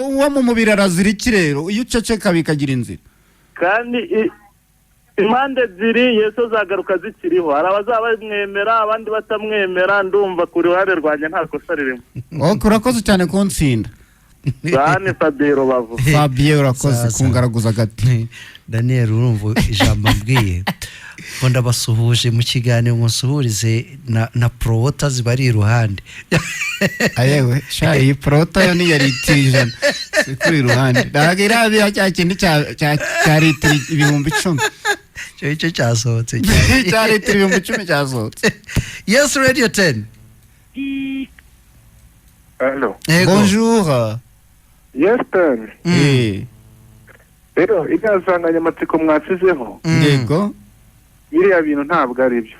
uwo mu mubiri arazira iki rero iyo uceceka bikagira inzira kandi impande ziri Yesu zagaruka zikiriho hari abazaba bamwemera abandi batamwemera ndumva kuri ruhande rwanjye nta kosa ririmo urakoze cyane kuntsinda Bane Fabio bavu Fabio urakoze kungaraguza gati Daniel urumva ijambo mbwiye ko ndabasuhuje mu kiganiro nsuhurize na prota zibari iruhande ayewe shayi prota yo ni yari tijana kuri iruhande ndagira bya cyakindi cya litiri 10,000 cyo cyasohotse cya litiri 10,000 cyasohotse. Yes Radio 10. Allô. Bonjour. Yes 10. Pero igazanganyamatsiko mwacizeho yego biriya bintu ntabwo ari byo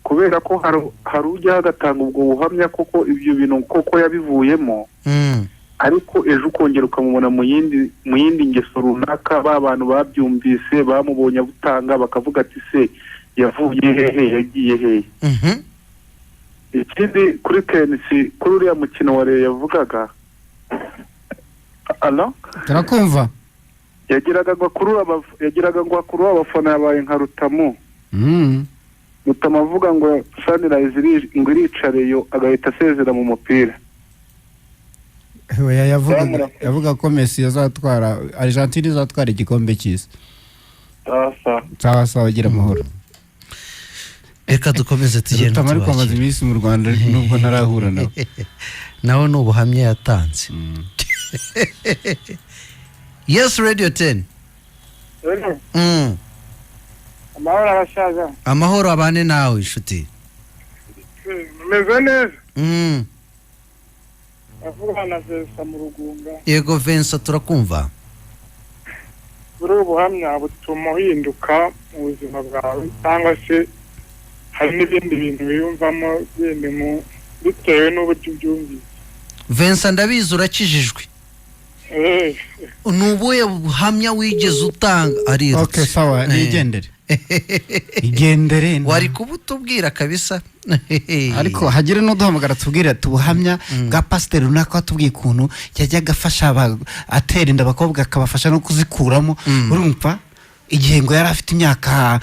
kubera ko hari ujya agatanga ubwo buhamya koko ibyo bintu koko yabivuyemo ariko ejo ukongera ukamubona mu yindi ngeso runaka bantu babyumvise bamubonye butanga bakavuga ati se yavuye hehe yagiye hehe. Ikindi kuri Kenisi kuri uriya mukino wa Reyo yavugaga Allo? Turakumva. Yagiraga ngo akurura abafana yabaye nka Rutamu. Rutamu avuga ngo Sunrise ngo iricareyo agahita asezera mu mupira. Yavuga ko Messi azatwara Argentine izatwara igikombe cy'isi. Sawa gira amahoro. Reka dukomeze tugende. Rutamu ariko amaze iminsi mu Rwanda nubwo ntarahura nawe. Nawe n'ubuhamya yatanze. Yes Radio 10. Amahoro abashaza. Amahoro abane nawe inshuti. Meze neza. Avuga na Vincent mu Rugunga. Yego Vincent turakumva. Buri ubuhamya butuma uhinduka mu buzima bwawe cyangwa se hari n'ibindi bintu biyumvamo bitewe n'uburyo ubyumvise. Vincent ndabizi urakijijwe. Nubuye buhamya wigeze utanga ari Okay sawa nigendere. Igendere wari kubutubwira kabisa. Ariko hagire no duhamagara tubwira tubuhamya bwa pastor runaka atubwiye kuntu yajyaga afasha atera inda bakobwa akabafasha no kuzikuramo urumva igihe ngo yari afite imyaka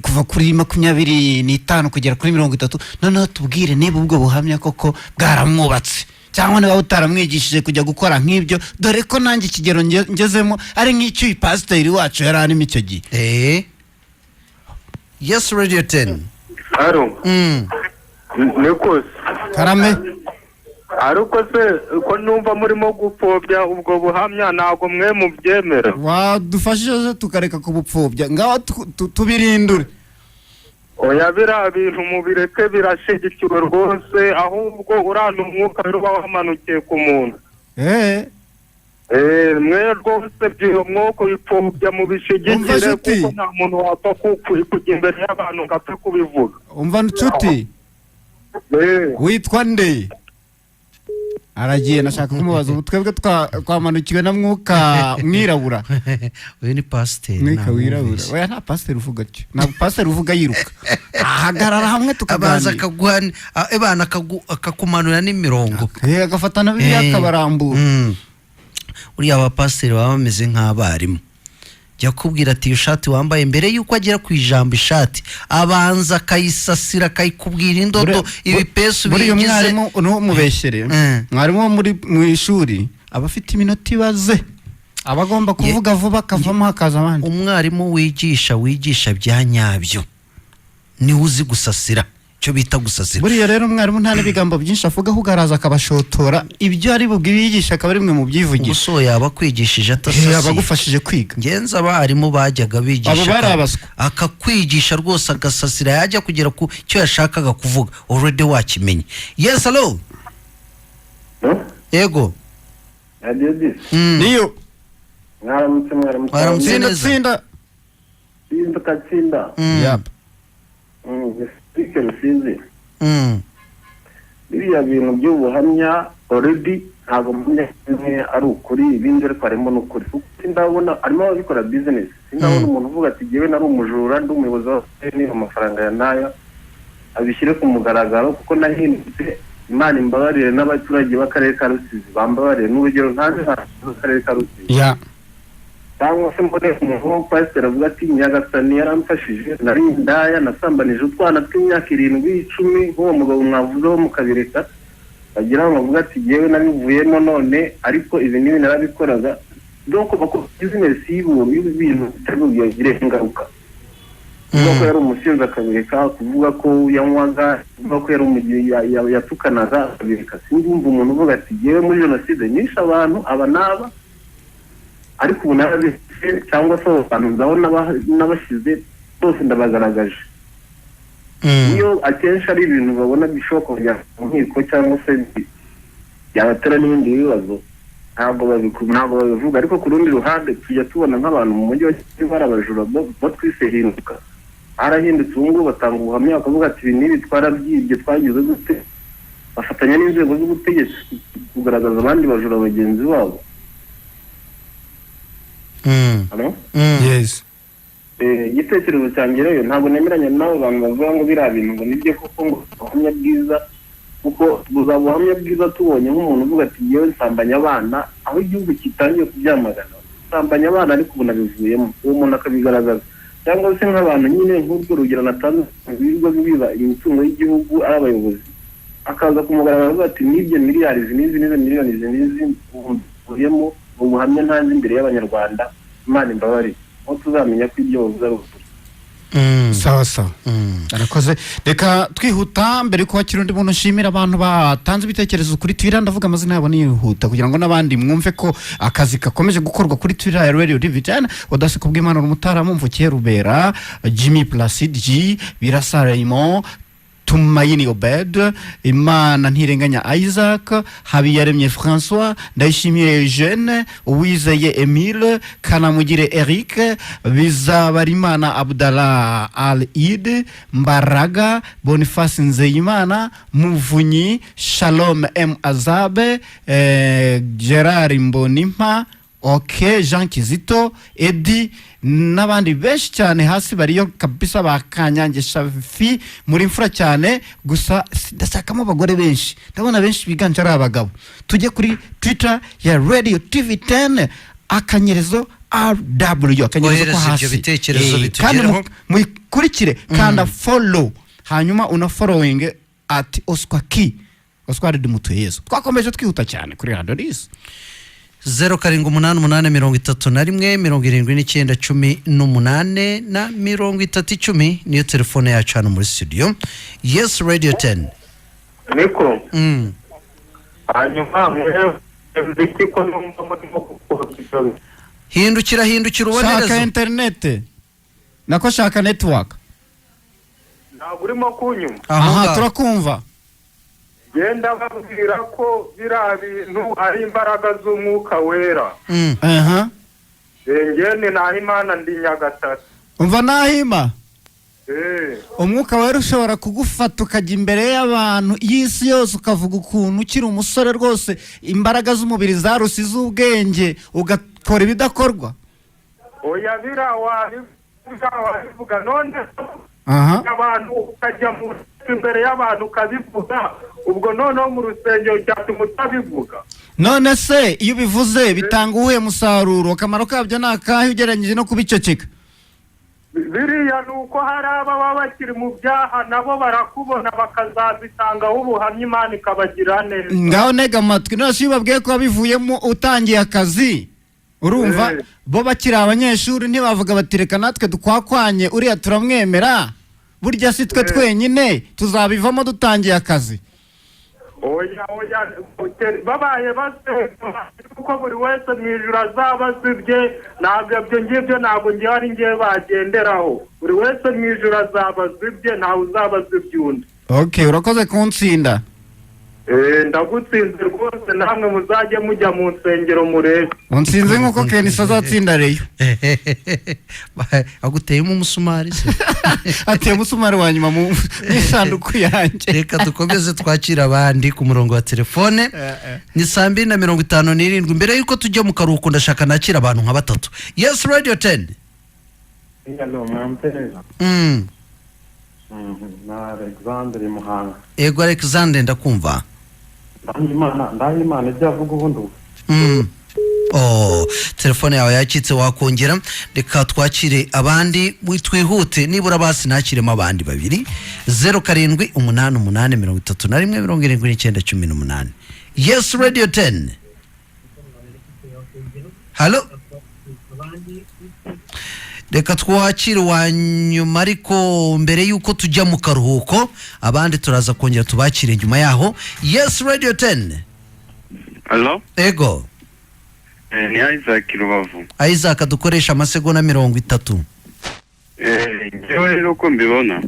kuva kuri 25 kugera kuri 30 none tubwire niba ubwo buhamya koko bwaramwubatse cyangwa niba utaramwigishije kujya gukora nk'ibyo dore ko nanjye ikigero ngezemo ari nk'icyo pastor wacu yari arimo icyo gihe. Yes Radio 10. Aro. Nekos. Karame. Ariko se ko numva murimo gupfobya ubwo buhamya nago mwe mubyemera. Wadufashije tukareka kubupfobya ngaho tubirindure. Oya bira bintu mubireke birashigikiwe rwose ahubwo urana umwuka ruba wamanukiye ku muntu. Mwe rwose byo mwoko bipfobya mu bishigikire kuko nta muntu wapfa kujya imbere y'abantu ngapfa kubivuga. Umva nshuti. Witwa nde? Aragiye nashaka kumubaza ubutwebwe twamanukiwe na mwuka mwirabura. Uyu ni pastor. Mwika wirabura. Oya nta pastor uvuga cyo. Na pastor uvuga yiruka. Ahagarara hamwe tukaganira. Abaza akagwana ebana akakumanura n'imirongo. Agafatana biri akabarambura. Uriya abapasiteri baba bameze nk'abarimu jya kubwira ati ishati wambaye mbere yuko agera ku ijambo ishati abanza akayisasira akayikubwira indodo ibipesu bigize muri mwarimu n'umubeshere mwarimu muri mu ishuri abafite iminota ibaze abagomba kuvuga vuba kavamo hakaza abandi. Umwarimu wigisha bya nyabyo ni uzi gusasira cyo bita gusasira. Buriya rero umwarimu nta n'ibigambo byinshi avuga ahugaraza akabashotora ibyo ari bubwibigisha akaba ari mwe mu byivugisha. Uso yaba kwigishije atasasiye abagufashije kwiga. Ngenza abarimu bajyaga bigisha akakwigisha rwose agasasira yajya kugera ku cyo yashakaga kuvuga already wakimenye. Yes hello. Yego. Niyo. Mwaramutse tsinda. Yap. Rusizi. Biriya bintu by'ubuhamya already ntabwo mumye ari ukuri ibindi ariko harimo n'ukuri. Ndabona arimo abikora business. Ndabona umuntu uvuga ati jewe nari umujura ndi umuyobozi wa amafaranga ya naya abishyire ku mugaragaro kuko nahindutse Imana imbabarire n'abaturage b'akarere ka Rusizi bambabarire n'urugero ntazi akarere ka Rusizi cyangwa se mbone umuntu pastor avuga ati Nyagasani yaramfashije nari indaya nasambanije utwana tw'imyaka 7-10 uwo mugabo mwavuzeho mukabireka agira avuga ati yewe nabivuyemo none ariko ibi nibi narabikoraga donc bako business y'ibintu bitagire ingaruka kuko yari umusinzi akabireka kuvuga ko yanywaga kuvuga ko yari umugiye yatukanaga akabireka sindumva umuntu uvuga ati yewe muri jenoside nisha abantu aba naba ariko ubu narabise cyangwa se abantu nzaho n'abashize bose ndabagaragaje iyo akenshi ari ibintu babona bishoboka kujya mu nkiko cyangwa se byabatera n'ibindi bibazo ntabwo babivuga ariko ku rundi ruhande tujya tubona nk'abantu mu mujyi wa Kigali barabajura bo twisehinduka arahindutse ubu ngubu batanga ubuhamya bakavuga ati ibi n'ibi twarabyibye twagize gute bafatanya n'inzego z'ubutegetsi kugaragaza abandi bajura bagenzi babo. Yes. Igitekerezo cyanjye rero ntabwo nemeranya n'abo bantu bavuga ngo biriya bintu ngo nibyo koko ngo ubuhamya bwiza kuko buhamya bwiza tubonye nk'umuntu uvuga ati yewe nsambanya abana aho igihugu kitangiye kubyamagana nsambanya abana ariko ubu nabivuyemo uwo muntu akabigaragaza cyangwa se nk'abantu nyine nk'urwo rugero natanze birirwa biba imitungo y'igihugu ari abayobozi akaza kumugaragaza avuga ati nibyo miliyari n'izi miliyoni n'izi uvuyemo ubuhamya ntanze imbere y'abanyarwanda Imana imbabarire aho tuzamenya ko ibyo bavuze ari ukuri. Sawa sawa. Arakoze reka twihuta mbere ko hakiri undi muntu nshimira abantu batanze ibitekerezo kuri Twitter ndavuga amazina yabo nihuta kugira ngo nabandi mwumve ko akazi kakomeje gukorwa kuri Twitter ya Radio Division Odase kubw'Imana umutaramu mvukiye Rubera Jimmy Placid G Birasa Raymond Tumayini Obed Imana ntirenganya Isaac Habiyaremye François Ndayishimiye Eugene Uwizeye Emile Kanamugire Eric Bizabarimana Abdallah Al-Id Mbaraga Boniface Nzeyimana Muvunyi Shalom M Azabe Gerard Mbonimpa Jean Kizito Edi n'abandi benshi cyane hasi bariyo kabisa bakanyange Shafi muri mfura cyane gusa ndashakamo abagore benshi ndabona benshi biganje ari abagabo tujye kuri Twitter ya Radio TV 10 akanyerezo RW akanyerezo ko hasi kandi mukurikire kanda follow hanyuma una following at Oscar de Mutuyezo twakomeje twihuta cyane kuri Radio Dis 0788717918 na 3010 niyo telefone yacu hano muri studio. Yes Radio 10 niko hanyuma ndiko numva murimo gukora hindukira ubonerezo shaka internet nako shaka network ntabwo urimo kunyuma. Aha turakumva genda babwira ko biriya bintu ari imbaraga z'umwuka wera. Ngene Nahimana ndi Nyagatare. Umva Nahima umwuka wera ushobora kugufata ukajya imbere y'abantu y'isi yose ukavuga ukuntu ukiri umusore rwose imbaraga z'umubiri zarusi z'ubwenge ugakora ibidakorwa. Oya biriya wabivuga none abantu ukajya mu imbere y'abantu ukabivuga ubwo noneho mu rusengero cyatuma utabivuga. None se iyo bivuze bitanga uwuhe musaruro akamaro kabyo nakahe ugereranyije no kubiceceka? Biriya nuko hari ababa bakiri mu byaha nabo barakubona bakazabitangaho ubuhamya Imana ikabagira neza. Ngaho ntega amatwi nose iyo babwiye ko bivuyemo utangiye akazi urumva bo bakiri abanyeshuri ntibavuga batireka natwe dukwakwanye uriya turamwemera burya si twe twenyine tuzabivamo dutangiye akazi. Oya babaye base kuko buri wese mwijuru azabazibye ntabwo byo ngibyo ntabwo ngiye ari ngiye bagenderaho buri wese mwijuru azabazibye ntawe uzabazibye undi. Okay urakoze kuntsinda. Ndagutsinze rwose namwe muzajye mujya mu nsengero murebe. Unsinze nkuko Kenisa azatsinda reyo. Aguteyemo umusumari se. Ateye umusumari wa nyuma mu isanduku yanjye. Reka dukomeze twakira abandi ku murongo wa telefone. Ni 2:57 mbere yuko tujya mu karuhuko ndashaka nakira abantu nka batatu. Yes Radio 10. Hello Mampeza. Na Alexander Muhanga. Ego Alexander ndakumva. Imana ijya avuga ubundi. Telefone yawe yakitse wakongera reka twakire abandi twihute nibura basi nakiremo abandi babiri 0788837178. Yes Radio 10. Hello. Reka twakire wanyuma ariko mbere yuko tujya mu karuhuko abandi turaza kongera tubakire nyuma yaho. Yes Radio 10. Hello. Ego. Ni Isaac Rubavu. Isaac dukoresha amasegonda 30. Njyewe rero ko mbibona.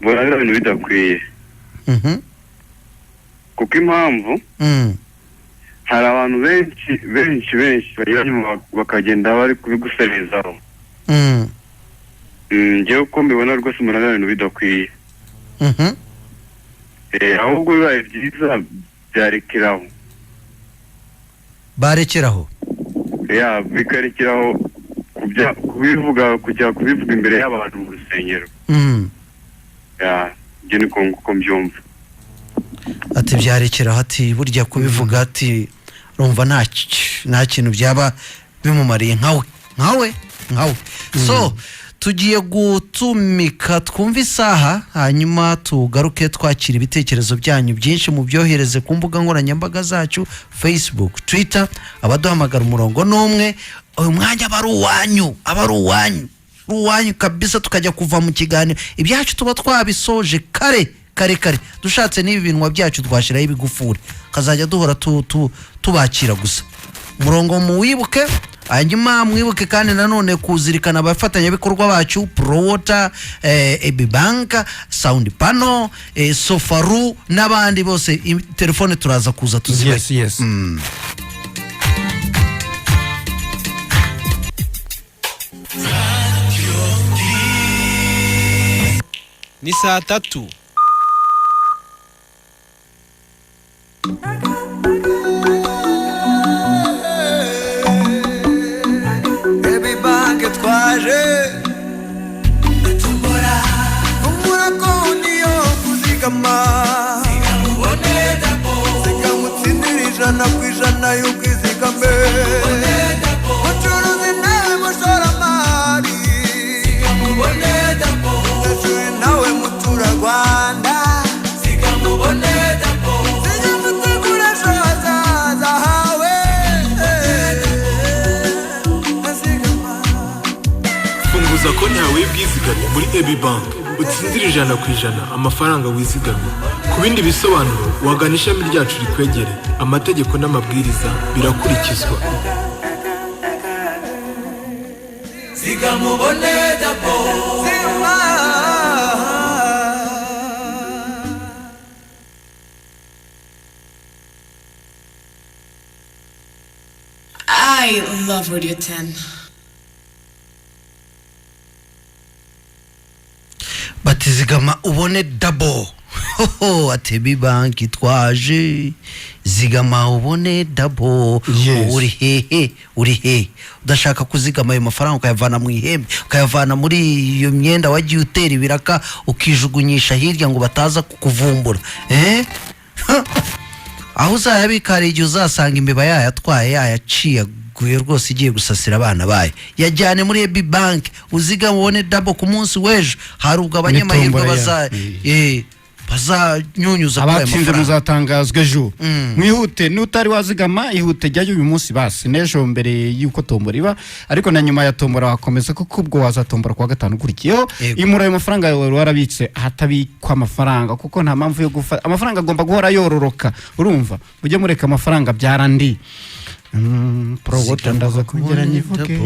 Mbona ari ibintu bidakwiye. Kuko impamvu hari abantu benshi bagira bakagenda bari kubiguserezaho. Njyewe ko mbibona rwose mbona ari ibintu bidakwiye. Ahubwo bibaye byiza byarekeraho. Barekeraho bikarekeraho kubivuga kujya kubivuga imbere y'abantu mu rusengero. Njye niko nguko mbyumva. Ati byarekeraho ati burya kubivuga ati urumva nta kintu byaba bimumariye nkawe. So tugiye gutumika twumva isaha hanyuma tugaruke twakira ibitekerezo byanyu byinshi mu byohereze ku mbuga nkoranyambaga zacu Facebook, Twitter. Abaduhamagara umurongo n'umwe, uyu mwanya aba ari uwanyu kabisa, tukajya kuva mu kiganiro ibyacu tuba twabisoje kare dushatse n'ibi bintu byacu twashiraho ibigufuri kazajya duhora tubakira gusa. Umurongo mu wibuke hanyuma mwibuke kandi nanone kuzirikana abafatanyabikorwa bacu Prowota, Bank, Sound Pano, Sofaru n'abandi bose. Telefone turaza kuza tuzibe. Yes. Ni saa 3. Konti yawe y'ubwizigame muri Bank utsindira 100% amafaranga wizigamye. Ku bindi bisobanuro wagana ishami ryacu rikwegere. Amategeko n'amabwiriza birakurikizwa. I love Radio 10. Batizigama ubone double. Ati Bank twaje zigama ubone double. Uri hehe udashaka kuzigama ayo mafaranga ukayavana mu ihembe ukayavana muri iyo myenda wagiye utera ibiraka ukijugunyisha hirya ngo bataza kukuvumbura. Aho uzayabikara igihe uzasanga imbeba yayatwaye yayaciye rwose igiye gusasira abana bayo. Yajyane muri Bank uzigama ubone double ku munsi w'ejo. Hari ubwo abanyamahirwe bazanyunyuza kuri ayo mafaranga. Muzatangazwa ejo. Mwihute n'utari wazigama ihute jyayo uyu munsi basi n'ejo mbere yuko tombora iba, ariko na nyuma ya tombora wakomeza kuko ubwo wazatombora kwa gatanu kurikiyeho. Imura ayo mafaranga yawe warabitse ahatabikwa amafaranga kuko nta mpamvu yo gufata amafaranga agomba guhora yororoka. Urumva ujye mureka amafaranga byarandi. Prowota ndaza kongera nyivuge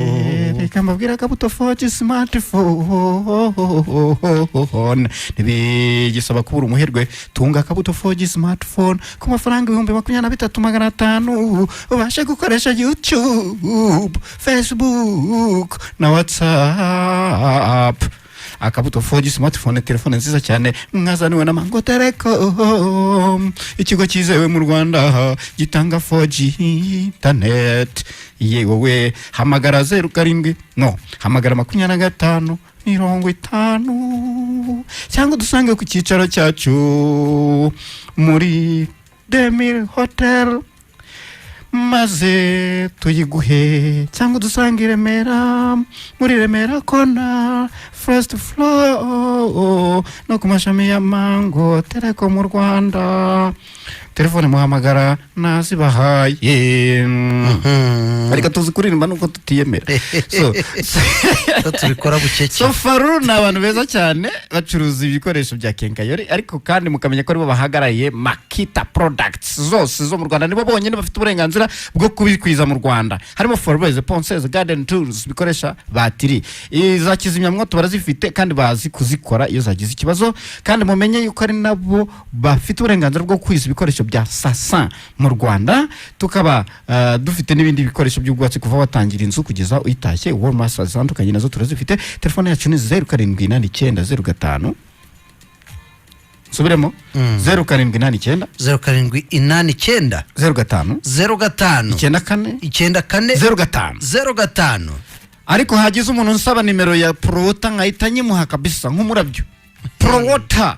reka mbabwira kabuto 4G smartphone nibigisaba kubura umuherwe tunga kabuto 4G smartphone ku mafaranga 23,500 ubashe gukoresha YouTube, Facebook na WhatsApp. Akabuto 4G smartphone telefone nziza cyane mwazaniwe na Mango Telecom, ikigo cyizewe mu Rwanda gitanga 4G internet. Yewe hamagara 07 hamagara 25 50 cyangwa dusange ku cyicaro cyacu muri Demir Hotel maze tuyiguhe cyangwa dusange i Remera muri Remera kona first floor no ku mashami ya Mango Telecom mu Rwanda. Telefone muhamagara nazibahaye ariko tuzi kuririmba nuko tutiyemera so tubikora bucece. So Faru ni abantu beza cyane bacuruza ibikoresho bya kenkayori ariko kandi mukamenya ko aribo bahagaraye Makita products zose zo mu Rwanda, nibo bonyine bafite uburenganzira bwo kubikwiza mu Rwanda. Harimo Forbes, Ponces, Garden Tools bikoresha batiri, za kizimyamwoto barazifite kandi bazi kuzikora iyo zagize ikibazo, kandi mumenye yuko ari nabo bafite uburenganzira bwo kwiza ibikoresho bya sasa mu Rwanda. Tukaba dufite n'ibindi bikoresho by'ubwatsi kuva watangira inzu kugeza uyitashye. Wall Masters zitandukanye nazo turazifite. Telefone yacu ni 078905 subiremo 0789 0789 05 05 ariko hagize umuntu nsaba nimero ya Prota nkahita nyimuha kabisa nk'umurabyo. Prota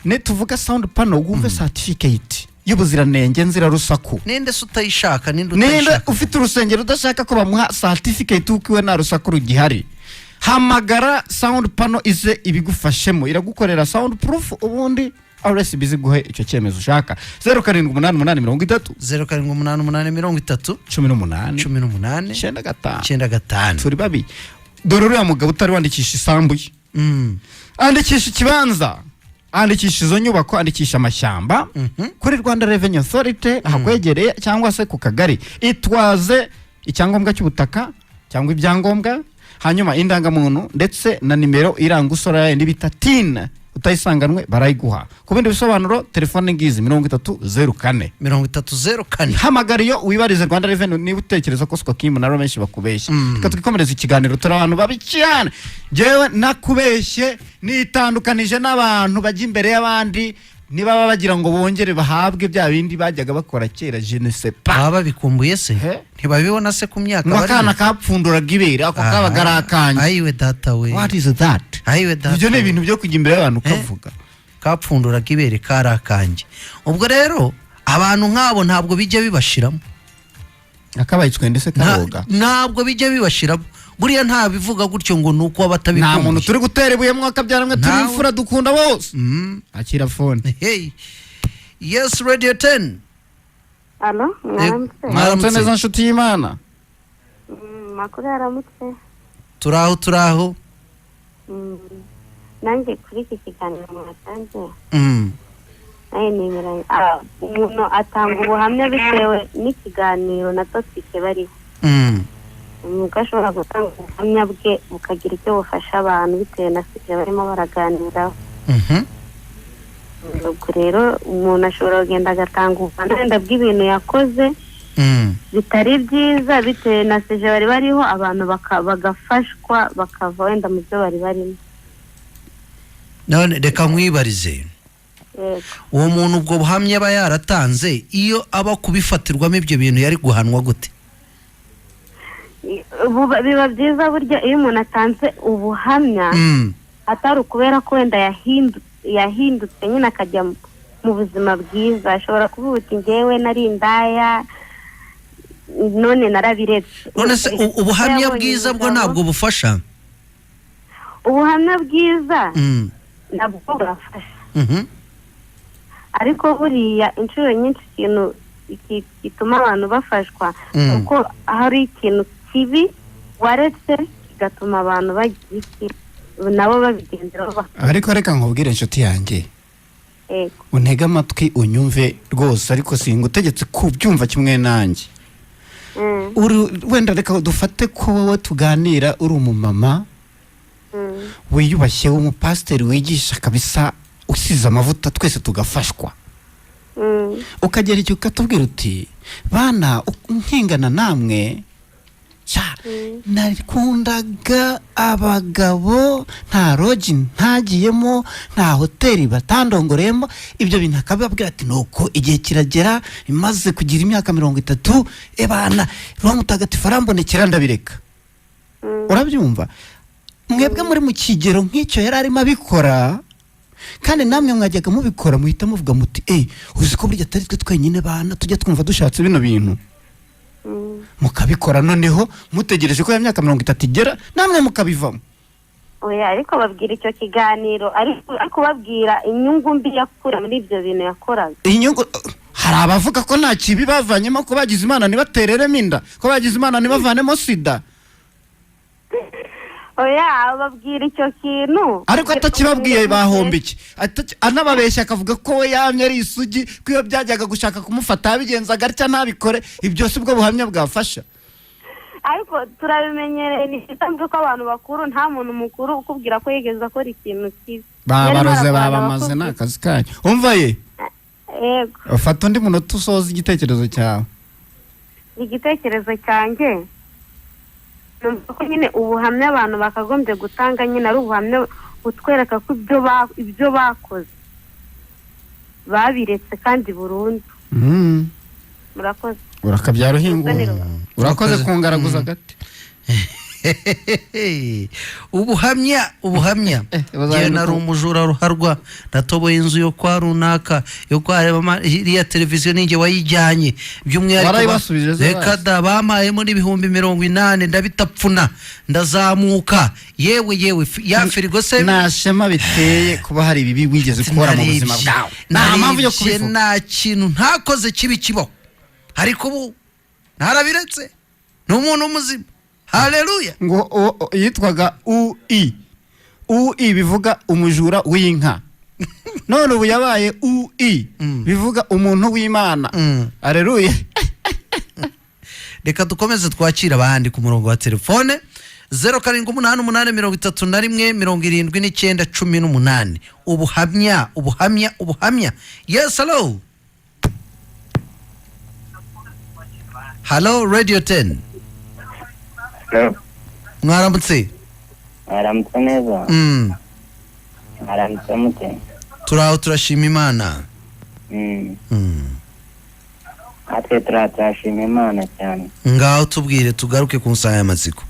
ne tuvuga sound panel wumve certificate y'ubuziranenge nzira rusaku. Ninde sutayishaka ninde ufite urusengero udashaka ko bamuha certificate ukiwe na rusaku rugihari. Hamagara sound panel ize ibigufashemo, iragukorera sound proof ubundi RS bizi guhe icyo cyemezo ushaka. 0788 turi babi. Dore uriya mugabo utari wandikisha isambu ye, andikisha ikibanza, andikisha izo nyubako, andikisha amashyamba kuri Rwanda Revenue Authority hakwegereye cyangwa se ku kagari. Itwaze icyangombwa cy'ubutaka cyangwa ibyangombwa, hanyuma indangamuntu ndetse na nimero iranga usora yawe n'ibita TIN utayisanganwe barayiguha. Ku bindi bisobanuro telefone ngizi 3004 hamagara iyo wibarize Rwanda Revenue niba utekereza ko siko Kim na Romeshi bakubeshya. Reka twikomereza ikiganiro turi abantu babi cyane. Jewe nakubeshye nitandukanije n'abantu bajya imbere y'abandi niba baba bagira ngo bongere bahabwe bya bindi bajyaga bakora kera. Je ne sais pas baba bikumbuye se ntibabibona se ku myaka bari nakana kapfunduraga ibere ako kabagarakanye. Ayiwe data we, what is that? Ayiwe data, ibyo ne ibintu byo kujya imbere y'abantu kavuga kapfunduraga ibere karakanje. Ubwo rero abantu nk'abo ntabwo bijya bibashiramo, akabayitswe ndetse karoga ntabwo bijya bibashiramo. Buriya nta bivuga gutyo ngo nuko abatabikumbuye. Nta muntu turi gutera ibuye mwaka byaramwe turi imfura dukunda bose. Akira phone. Hey, yes, Radio 10. Allo, mwaramutse neza nshuti y'Imana. Makuru yaramutse. Turaho. Nanjye kuri iki kiganiro mwatanze. Nimero umuntu atanga ubuhamya bitewe n'ikiganiro na topic bariho. Mugashobora gutanga ubuhamya bwe bukagira icyo bufasha abantu bitewe na sije barimo baraganiraho. Ubwo rero umuntu ashobora kugenda agatanga ubuhamya bw'ibintu yakoze bitari byiza bitewe na sije bari bariho, abantu bagafashwa bakava wenda mu byo bari barimo. None reka nkwibarize, uwo muntu ubwo buhamya aba yaratanze iyo aba kubifatirwamo ibyo bintu yari guhanwa gute? Biba byiza burya iyo umuntu atanze ubuhamya atari ukubera ko wenda yahindutse nyine akajya mu buzima bwiza. Ashobora kuvuga uti njyewe nari indaya none narabiretse. None se ubuhamya bwiza bwo ntabwo bufasha? Ubuhamya bwiza ntabwo burafasha, ariko buriya inshuro nyinshi ikintu gituma abantu bafashwa kuko hari ikintu kibi waretse kigatuma abantu bagira iki nabo babigenderaho. Ariko reka nkubwire inshuti yanjye, untega amatwi unyumve rwose, ariko singutegetse kubyumva kimwe nanjye. Wenda reka dufate ko wowe tuganira uri umumama wiyubashye w'umupasiteri wigisha kabisa usize amavuta, twese tugafashwa. Ukagera igihe ukatubwira uti bana nkingana namwe nakundaga abagabo, nta rogi ntagiyemo, nta hoteli batandongoremo, ibyo bintu akababwira ati nuko igihe kiragera imaze kugira imyaka 30 ebana Roho Mutagatifu arambonekera ndabireka. Urabyumva? Mwebwe muri mu kigero nk'icyo yari arimo abikora kandi namwe mwajyaga mubikora muhita muvuga muti uzi ko burya atari twe twenyine bana tujya twumva dushatse bino bintu mukabikora noneho mutegereje ko ya myaka 30 igera namwe mukabivamo. Oya ariko babwira icyo kiganiro ariko babwira inyungu mbi yakura muri ibyo bintu yakoraga. Inyungu hari abavuga ko nta kibi bavanyemo ko bagize Imana nibatereremo inda ko bagize Imana nibavanemo sida. Oya babwira icyo kintu ariko atakibabwiye bahomba iki anababeshya akavuga ko we yamye ari isugi ko iyo byajyaga gushaka kumufata abigenza gatya ntabikore ibyo si bwo buhamya bwafasha. Ariko turabimenyereye ni isanzwe ko abantu bakuru nta muntu mukuru ukubwira ko yigeze akora ikintu kibi babaroze babamaze n'akazi kanyu. Umva ye yego fata undi munota usoza igitekerezo cyawe. Igitekerezo cyanjye ko nyine ubuhamya abantu bakagombye gutanga nyine ari ubuhamya butwereka ko ibyo bakoze babiretse kandi burundu. Murakoze urakabyara uhinga urakoze kungaraguza gati. ubuhamya je nari umujura ruharwa natoboye inzu yo kwa runaka yo kwa iriya televiziyo ninjye wayijyanye by'umwihariko reka da bamayemo n'ibihumbi 80 ndabitapfuna ndazamuka yewe ya firigo se nashema biteye kuba hari bibi wigeze kubora mu buzima bwawe nta mpamvu yo kubivuga nta kintu ntakoze kibi kibaho ariko ubu narabiretse n'umuntu muzima. Haleluya. Ngo yitwaga UI bivuga umujura w'inka. None ubu yabaye UI bivuga umuntu w'Imana. Haleluya. Reka dukomeze twakira abandi ku murongo wa telefone 0788177918. Ubuhamya. Yes, hello. Hello Radio 10. Mwaramutse. Mwaramutse neza. Mwaramutse mute. Turaho turashima Imana. Ate turashima Imana cyane. Ngaho tubwire tugaruke ku nsanganyamatsiko.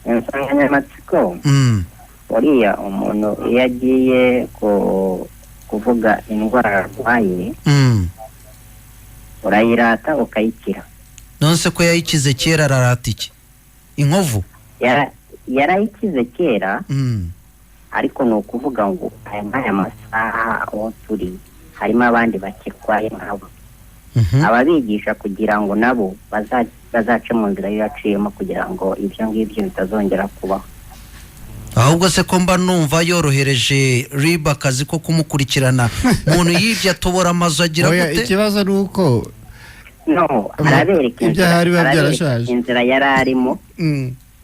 Insanganyamatsiko. Uriya umuntu iyo agiye kuvuga indwara arwaye. Urayirata ukayikira. Nonse ko yayikize kera ararata iki? Inkovu yarayikize kera ariko no kuvuga ngo aya masaha aho turi harimo abandi bakirwaye nkabo ababigisha kugira ngo nabo bazace mu nzira yaciyemo kugira ngo ibyo ngibyo bitazongera kubaho. Ahubwo se ko mba numva yorohereje riba akazi ko kumukurikirana umuntu yivye atobora amazu agira gute? Ikibazo nuko no arabereka inzira yararimo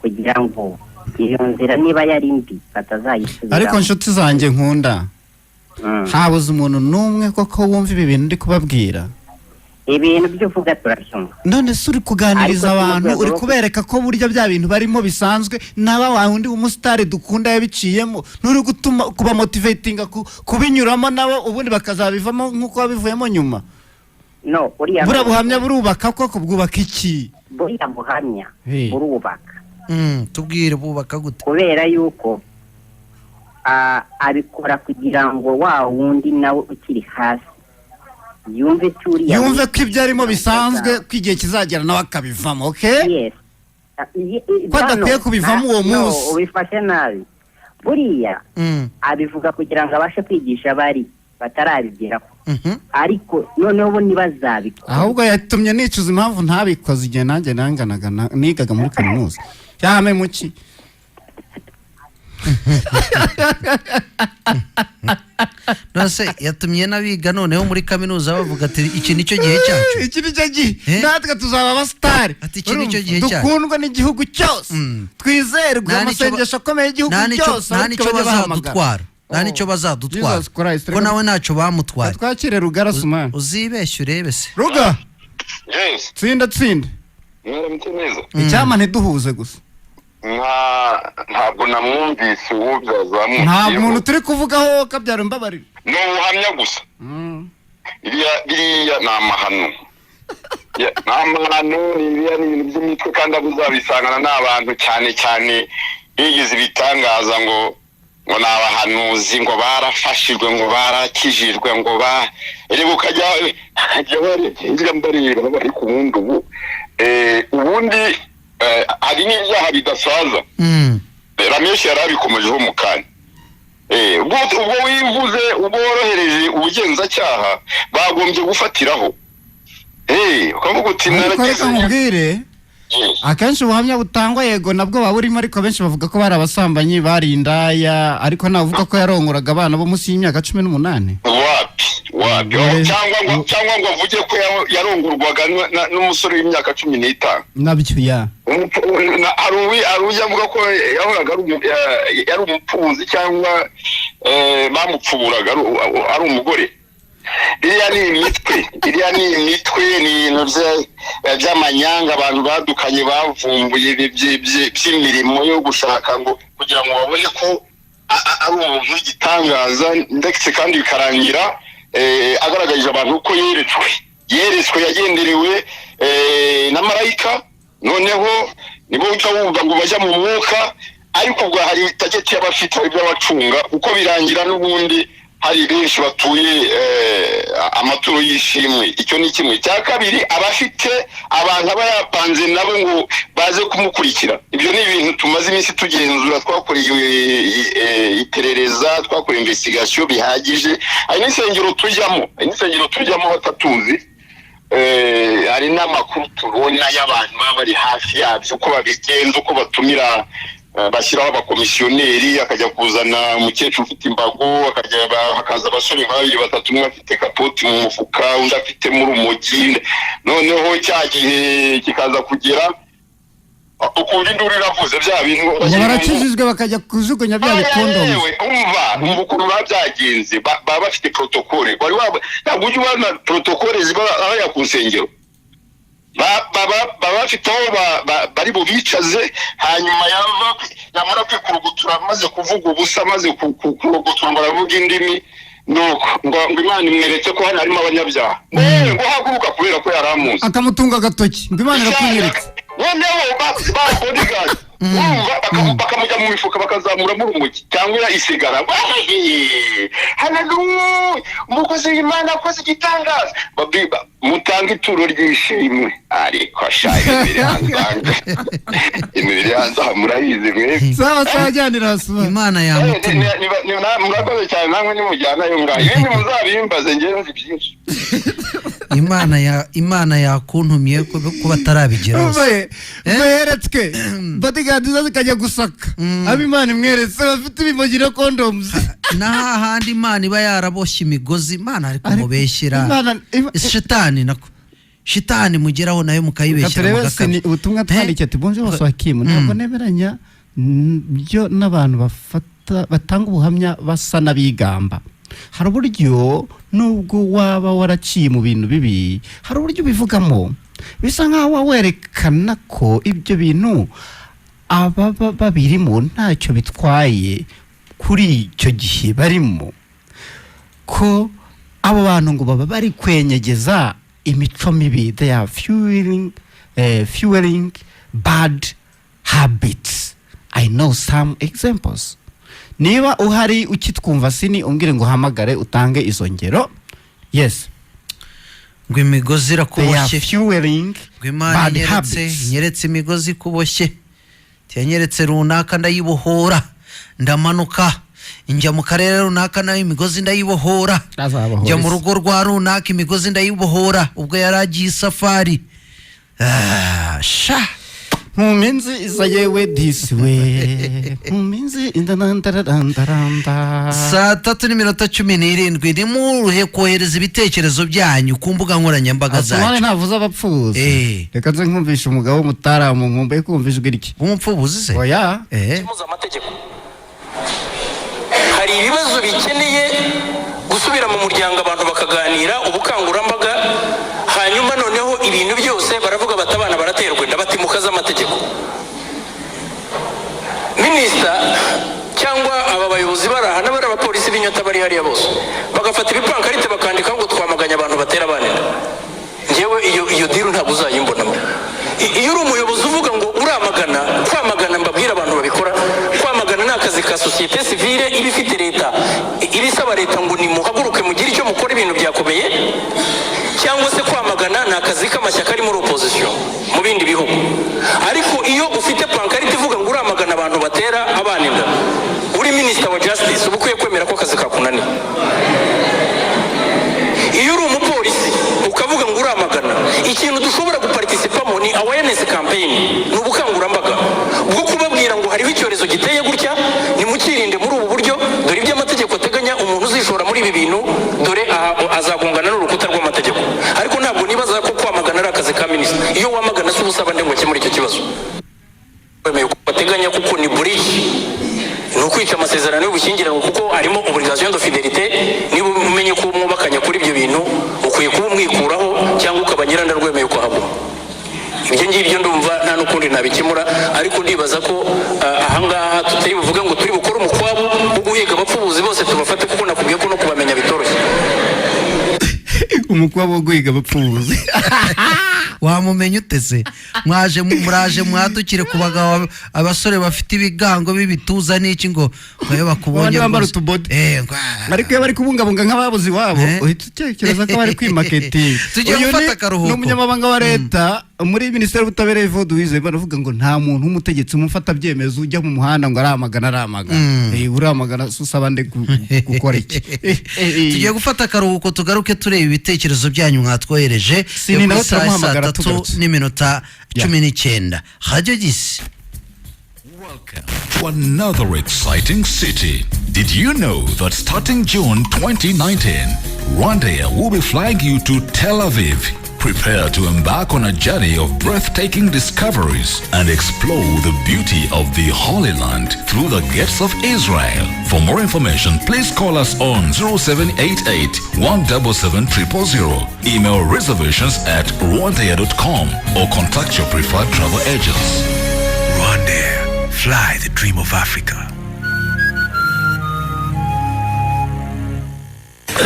kugira ngo iyo nzira niba yari mbi batazayisubira. Ariko nshuti zanjye nkunda habuze umuntu numwe koko wumva ibi bintu ndi kubabwira. Ibintu byo uvuga turabyumva. None suri kuganiriza abantu uri kubereka ko burya bya bintu barimo bisanzwe naba wundi umusitari dukunda yabiciyemo nuri gutuma kuba motivatinga kubinyuramo nabo ubundi bakazabivamo nkuko babivuyemo nyuma. No, uriya buhamya burubaka koko bwubaka iki? Buriya buhamya burubaka. Tubwire bubaka gute? Kubera yuko abikora kugira ngo wa wundi nawe ukiri hasi yumve ko ibyo arimo bisanzwe ko igihe kizagera nawe akabivamo. Okay? Yes. Ko adakwiye kubivamo uwo munsi. Ubifashe nabi. Buriya abivuga kugira ngo abashe kwigisha abari batarabigeraho. Ariko noneho bo ntibazabikora. Ahubwo yatumye nicuza impamvu ntabikoze igihe nanjye nanganaga nigaga muri kaminuza. Yame muki. Nose yatumye nabiga noneho muri kaminuza bavuga ati iki nicyo gihe cyacu. Iki nicyo gihe. Natwe tuzaba abastari. Ati iki nicyo gihe cyacu. Dukundwa n'igihugu cyose. Twizerwe amasengesho akomeye igihugu cyose. Nta nicyo bazadutwara. Nicyo bazadutwara. Ko nawe ntacyo bamutwara. Twakire Rugara Sumana. Uzibeshye urebe se. Ruga. Yes. Tsinda. Mwaramutse neza. Icyama ntiduhuze gusa. Ntabwo namwumvise uwo byazamukiye. Nta muntu turi kuvugaho kabyara imbabarira. No ubuhamya gusa. Biriya ni amahano. N'amahano biriya ni ibintu by'imitwe kandi abuzabisangana n'abantu cyane bigize ibitangaza ngo ngo n'abahanuzi ngo barafashijwe ngo barakijijwe ngo rero ukajya barenga mbarira bari ku wundi ubundi hari n'ibyaha bidasaza Ramesh yarabikomejeho mu kanya ubwo wivuze ubwo worohereje ubugenzacyaha bagombye gufatiraho ukavuga uti naragize akenshi ubuhamya butangwa yego nabwo baba burimo ariko benshi bavuga ko bari abasambanyi bari indaya ariko nawe uvuga ko yarongoraga abana bo munsi y'imyaka 18 cyangwa ngo avuge ko yarongorwaga n'umusore w'imyaka 15 nabyo ya ujya avuga ko yahoraga yari umupfubuzi cyangwa bamupfuburaga ari umugore iriya ni imitwe ni ibintu by'amanyanga abantu badukanye bavumbuye by'imirimo yo gushaka ngo kugira ngo babone ko ari umuntu w'igitangaza ndetse kandi bikarangira agaragaje abantu ko yeretswe yagenderewe na marayika noneho nibo wumva ngo bajya mu mwuka ariko ubwo hari tageti y'abafite iby'abacunga uko birangira n'ubundi hari benshi batuye amaturo y'ishimwe icyo ni kimwe cya kabiri abafite abantu aba yapanze nabo ngo baze kumukurikira ibyo ni ibintu tumaze iminsi tugenzura twakoreye iperereza twakora investigation bihagije hari n'isengero tujyamo batatuzi hari n'amakuru tubona y'abantu baba bari hafi yabyo uko babigenza uko batumira bashyiraho abakomisiyoneri akajya kuzana umukecuru ufite imbago hakaza abasore babiri batatu umwe afite kapoti mu mufuka undi afite muri urumogi noneho cya gihe kikaza kugera ukumva induru iravuze bya bintu barakijijwe bakajya kujugunya bya bikondomu umva ukuntu byagenze baba bafite protokole ntabwo ujya ubona protokole ziba aho ku nsengero baba bafite aho bari bubicaze hanyuma yamara kwikurugutura maze kuvuga ubusa maze kurugutura baravuga indimi ngo Imana imweretse ko hano harimo abanyabyaha ngo haguruka kubera ko yaramuzi akamutunga agatoki ngo Imana irakunyeretse noneho bodyguard bakamujya mu mifuka bakazamuramo urumogi cyangwa isigara haleluya umukozi w'Imana akoze igitangaza mutanga ituro ry'ishimwe ariko imibiri hanze murayizi mwe sawa jyanira suba Imana yamutumye murakoze cyane namwe nimujyana yo ngaho ibindi muzabimbaze ngenzi byinshi Imana yakuntumye ko batarabigeraho mweretswe bodyguard zikajya gusaka Imana imweretse bafite ibimogira condoms n'ahandi Imana iba yaraboshye imigozi Imana ariko mubeshyira shitani mugeraho nayo mukayibeshyira mugakana ubutumwa twandike ati bonje bose wakimu ntabwo nemeranya byo n'abantu batanga ubuhamya basa nabigamba hari uburyo nubwo waba waraciye mu bintu bibi hari uburyo bivugamo bisa nkaho werekana ko ibyo bintu ababa babirimo ntacyo bitwaye kuri icyo gihe barimo ko abo bantu ngo baba bari kwenyegeza imico mibi they are fueling bad habits. I know some examples. Niba uhari ukitwumva sini umbwire ngo hamagare utange izo ngero. Yes. Ngo imigozi irakuboshye fueling bad habits. Nyeretse imigozi kuboshye. Tiyanyeretse runaka ndayibohora. Ndamanuka njya mu karere runaka nayo imigozi ndayibohora. Njya mu rugo rwa runaka imigozi ndayibohora ubwo yaragiye safari. Sha Muminzi isa yewe this way. Muminzi indanandarandaranda. Saa 3:17 ni muruhe kohereza ibitekerezo byanyu ku mbuga nkoranyambaga zacu. Asomane ntavuza abapfuzi. Reka nze nkumvisha umugabo mutaramu nkumbuye kumvishwe iki. Umupfubuzi se? Oya. Kimuza amategeko. Hari ibibazo bikeneye gusubira mu muryango abantu bakaganira ubukangurambaga hanyuma noneho ibintu byose baravuga batabana baraterwa ndabatimuka z'amategeko. Minisita cyangwa aba bayobozi baraha n'abari abapolisi b'inyota bari hariya bose bagafata ibipankarite bakandika ngo twamaganya abantu batera abana. Ngewe iyo diru ntabwo uzayimbonamo. Iyo uri umuyobozi uvuga ngo uramagana kwamagana mbabwira abantu babikora kwamagana n'akazi ka societe civile ibintu byakomeye cyangwa se kwamagana ni akazi k'amashyaka ari muri opposition mu bindi bihugu. Ariko iyo ufite pankarite ivuga ngo uramagana abantu batera abana inda, uri minisita wa justice uba ukwiye kwemera ko akazi kakunaniye. Iyo uri umupolisi ukavuga ngo uramagana, ikintu dushobora guparticipamo ni awareness campaign, ni ubukangurambaga bwo kubabwira ngo hariho icyorezo giteye gutya, nimukirinde muri ubu buryo, dore ibyo amategeko ateganya, umuntu uzishora muri ibi bintu dore azagongana n'urukuta rw'amategeko. Ariko ntabwo nibaza ko kwamagana ari akazi ka minisitiri. Iyo wamagana si ubusaba nde ngo akemure icyo kibazo, wemeye ko bateganya, kuko ni breach, ni ukwica amasezerano y'ubushyingiranwa, kuko harimo obligation de fidelité. Niba umenye ko mwubakanya kuri ibyo bintu, ukwiye kuba umwikuraho cyangwa ukaba nyiranda rwemeye kuhaguma. Ibyo ngibyo ndumva nta n'ukundi nabikemura, ariko ndibaza ko ahangaha tutari buvuga ngo turi bukore umukwabo wo guhiga abapfubuzi bose tubafate, kuko nakubwiye ko no kubamenya bitoroshye. Umukwabo wo guhiga abapfubuzi wamumenya utese? muraje mwadukire ku bagabo, abasore bafite ibigango b'ibituza n'iki ngo bayo bakubonye bambara utubodi, ariko iyo bari kubungabunga nk'ababuzi wabo uhita utekereza ko bari kwimaketi. Tugiye gufata akaruhuko. Ni umunyamabanga wa leta muri minisiteri y'ubutabera Evode Uwizeye, baravuga ngo nta muntu w'umutegetsi umufata byemezo ujya mu muhanda ngo aramagana. Uramagana usaba nde gukora iki? Tugiye gufata akaruhuko, tugaruke tureba ibitekerezo byanyu mwatwohereje. Sini nawe turamuhamagara tugarutse n'iminota 19. Radio Gisi. Welcome to another exciting city. Did you know that starting June 2019, Rwandair will be flying you to Tel Aviv? Prepare to embark on a journey of breathtaking discoveries and explore the beauty of the Holy Land through the gates of Israel. For more information, please call us on 0788 177 000. Email reservations at rwandair.com or contact your preferred travel agents. Rwandair, fly the dream of Africa.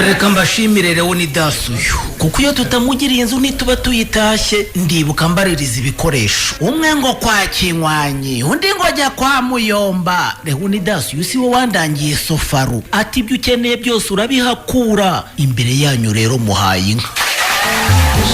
Reka mbashimire Leonidas uyu, kuko iyo tutamugiriye inzu ntituba tuyitashye. Ndibuka mbaririza ibikoresho, umwe ngo kwa Kinywanyi, undi ngo ajya kwa Muyomba. Leonidas uyu si wo wandangiye sofaru, ati ibyo ukeneye byose urabihakura. Imbere yanyu rero muhaye inka.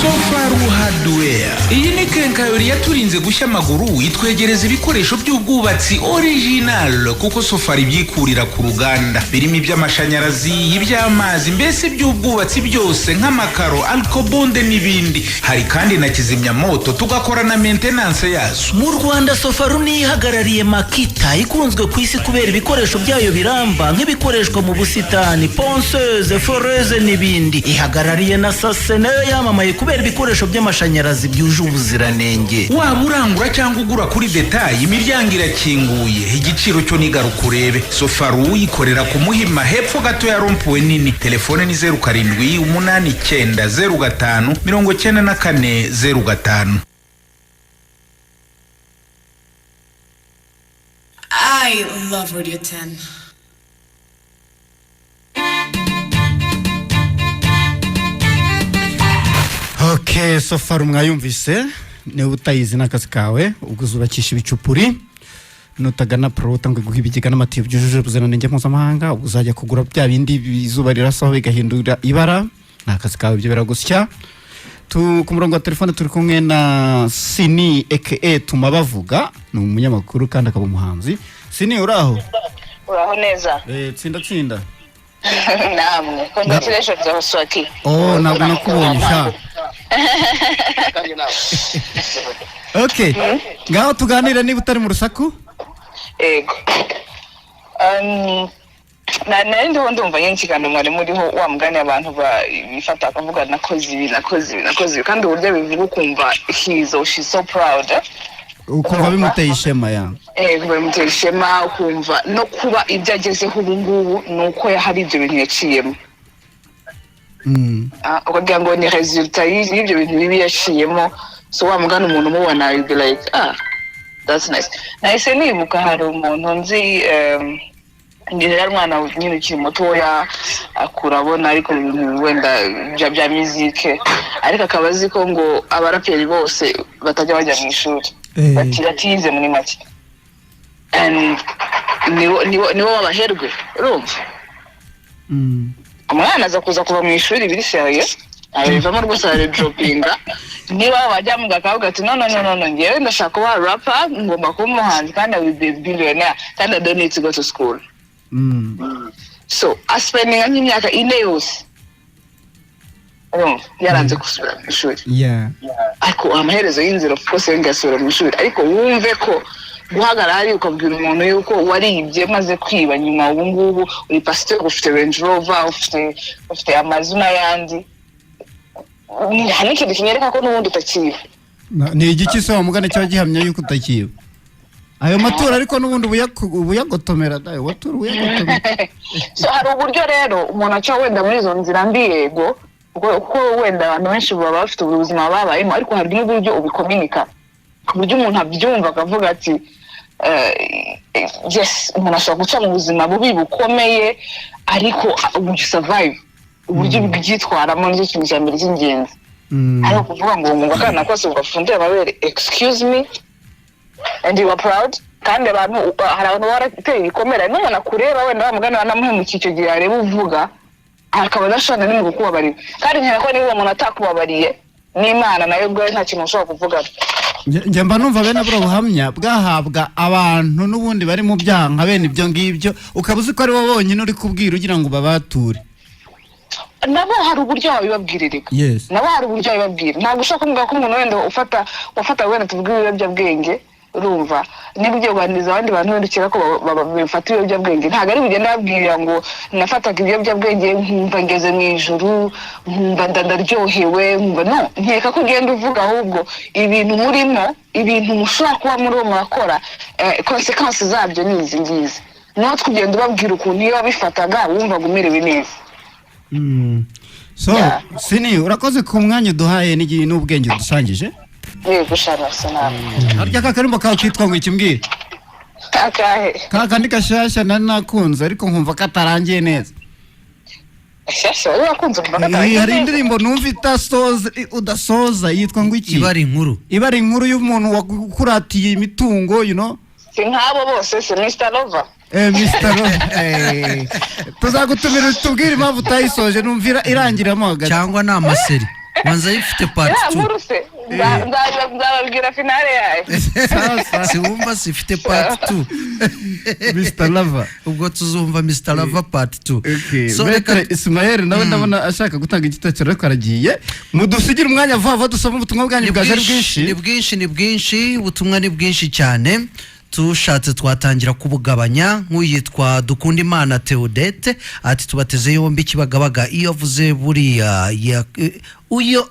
Sofaru Hardware, iyi ni kenkayori yaturinze gushya amaguru, itwegereza ibikoresho by'ubwubatsi original, kuko Sofaru ibyikurira ku ruganda. Birimo iby'amashanyarazi, iby'amazi, mbese by'ubwubatsi byose nk'amakaro, alkobonde n'ibindi. Hari kandi na kizimyamoto, tugakora na maintenance yazo. Mu Rwanda Sofaru ni ihagarariye Makita, ikunzwe ku isi kubera ibikoresho byayo biramba, nk'ibikoreshwa mu busitani, ponceuse, foreuse n'ibindi. Ihagarariye na Sase, nayo yamamaye kubera ibikoresho by'amashanyarazi byuje ubuziranenge. Waba urangura cyangwa ugura kuri detail, imiryango irakinguye, igiciro cyo nigaruka urebe. Sofaru ikorera ku Muhima hepfo gato ya rompuwe nini. Telefone ni 0789059405. I love Radio 10. Okay, Sofaru mwayumvise, niba utayizi n'akazi kawe, ubwo uzubakisha ibicupuri, nutagana Prota ngo guha ibigega n'amatiyo byujuje ubuziranenge mpuzamahanga, ubwo uzajya kugura bya bindi bizuba rirasaho bigahindura ibara, n'akazi kawe ibyo biragusya. Ku murongo wa telefone turi kumwe na Sini aka Tuma Bavuga, ni umunyamakuru kandi akaba umuhanzi. Sini, uraho? Uraho neza. Tsinda namwe congratulations Oswaki. Ntabwo nakubonye sha. Okay, ngaho tuganira niba utari mu rusaku. Ego. Nari ndumva y'ikiganiro mwari muriho wa mugani abantu bifata akavuga nakoze ibi kandi uburyo bivuga ukumva she's so proud. Ukumva bimuteye ishema ya. Kuba bimuteye ishema, ukumva no kuba ibyo agezeho ubu ngubu nuko hari ibyo bintu yaciyemo. Ukagira ngo ni resultat y'ibyo bintu bibi yaciyemo, so wa mugani umuntu umubona you be like that's nice. Nahise nibuka hari umuntu nzi ngira mwana nyine ukiri mutoya akurabona ariko ibintu wenda bya musique, ariko akabazi ko ngo abaraperi bose batajya bajya mu ishuri, batize muri make, and niwo wabaherwe urumva. umwana aza kuza kuva mu ishuri biri serious arivamo rwose aradropinga niba wajya mu gakavuga ati no ngewe ndashaka kuba rapper ngomba kuba umuhanzi kandi I will be billionaire kandi I don't need to go to school. So aspending nk'imyaka 4 yose yaranze gusubira mu ishuri. Ariko amaherezo y'inzira of course ngasubira mu ishuri ariko wumve ko guhagarara hari ukabwira umuntu yuko waribye maze kwiba nyuma ubu ngubu uri pasteur ufite Range Rover ufite amazina yandi hani ikintu kinyereka ko n'ubundi utakiba. Ni igiki se wamugane cyo gihamya yuko utakiba ayo matora ariko n'ubundi ubuyagotomera dayo watura ubuyagotomera. So hari uburyo rero umuntu aca wenda muri izo nzira mbi yego kuko wenda abantu benshi baba bafite ubuzima babayemo ariko hari n'uburyo ubikominika ku buryo umuntu abyumva akavuga ati yes umuntu ashobora guca mu buzima bubi bukomeye ariko uburyo survive uburyo bwitwaramo nicyo kintu cya mbere cy'ingenzi. Ariko kuvuga ngo akana kose ugafundira amabere excuse me and you are proud kandi abantu hari abantu barateye ibikomere n'umuntu akureba wenda bamugana banamuhemukiye icyo gihe areba uvuga akaba adashobora n'imwe kukubabarira kandi nkeka ko niba umuntu atakubabariye n'Imana nayo ubwayo nta kintu ushobora kuvuga. Njye mba numva bene bro buhamya bwahabwa abantu n'ubundi bari mu byaha nka bene ibyo ngibyo ukabuzi ko ari bo bonyine uri kubwira ugira ngo babature. Nabo hari uburyo babibabwirira. Nabo hari uburyo babibabwira ntabwo ushaka kumva ko umuntu wenda ufata wenda tuvuga ibiyobyabwenge urumva niba ugiye guhaniriza abandi bantu wendukira ko bafata ibiyobyabwenge ntabwo ari bugenda babwira ngo nafataga ibiyobyabwenge nkumva ngeze mu ijuru nkumva ndaryohewe nkumva no nkeka ko ugenda uvuga ahubwo ibintu murimo ibintu mushobora kuba muri uwo murakora consequences zabyo ni izi ngizi naho tugenda ubabwira ukuntu iyo wabifataga wumvaga umerewe neza. So Sini urakoze ku mwanya duhaye n'igihe n'ubwenge dusangije. Yego shana sana. Harya kakarimbo kawe kitwa ngo ikimbwire. Akahe. Kakandi gashasha nakunze ariko nkumva katarangiye neza. Shasha urakunze mbona. Hari indirimbo numva udasoza yitwa ngo iki? Ibari inkuru y'umuntu wakuratiye imitungo you know. Sinkabo bose si Mr. Lover. Mr. Lover. Tuzagutumira tubwire impamvu utayisoje numvira irangiramo hagati. Cyangwa ni amaseri. Wanza ifite part 2. Nzababwira finale yayo. Si wumva sifite part 2. Mr. Lover. Ubwo tuzumva Mr. Lover part 2. So reka Ismael nawe ndabona ashaka gutanga igitekerezo ariko aragiye. Mudusigira umwanya vuba dusoma ubutumwa bwanyu bwaje bwinshi. Ni bwinshi ubutumwa ni bwinshi cyane. Tushatse twatangira kubugabanya nk'uyitwa Dukundimana Theodete ati tubateze yombi kibagabaga iyo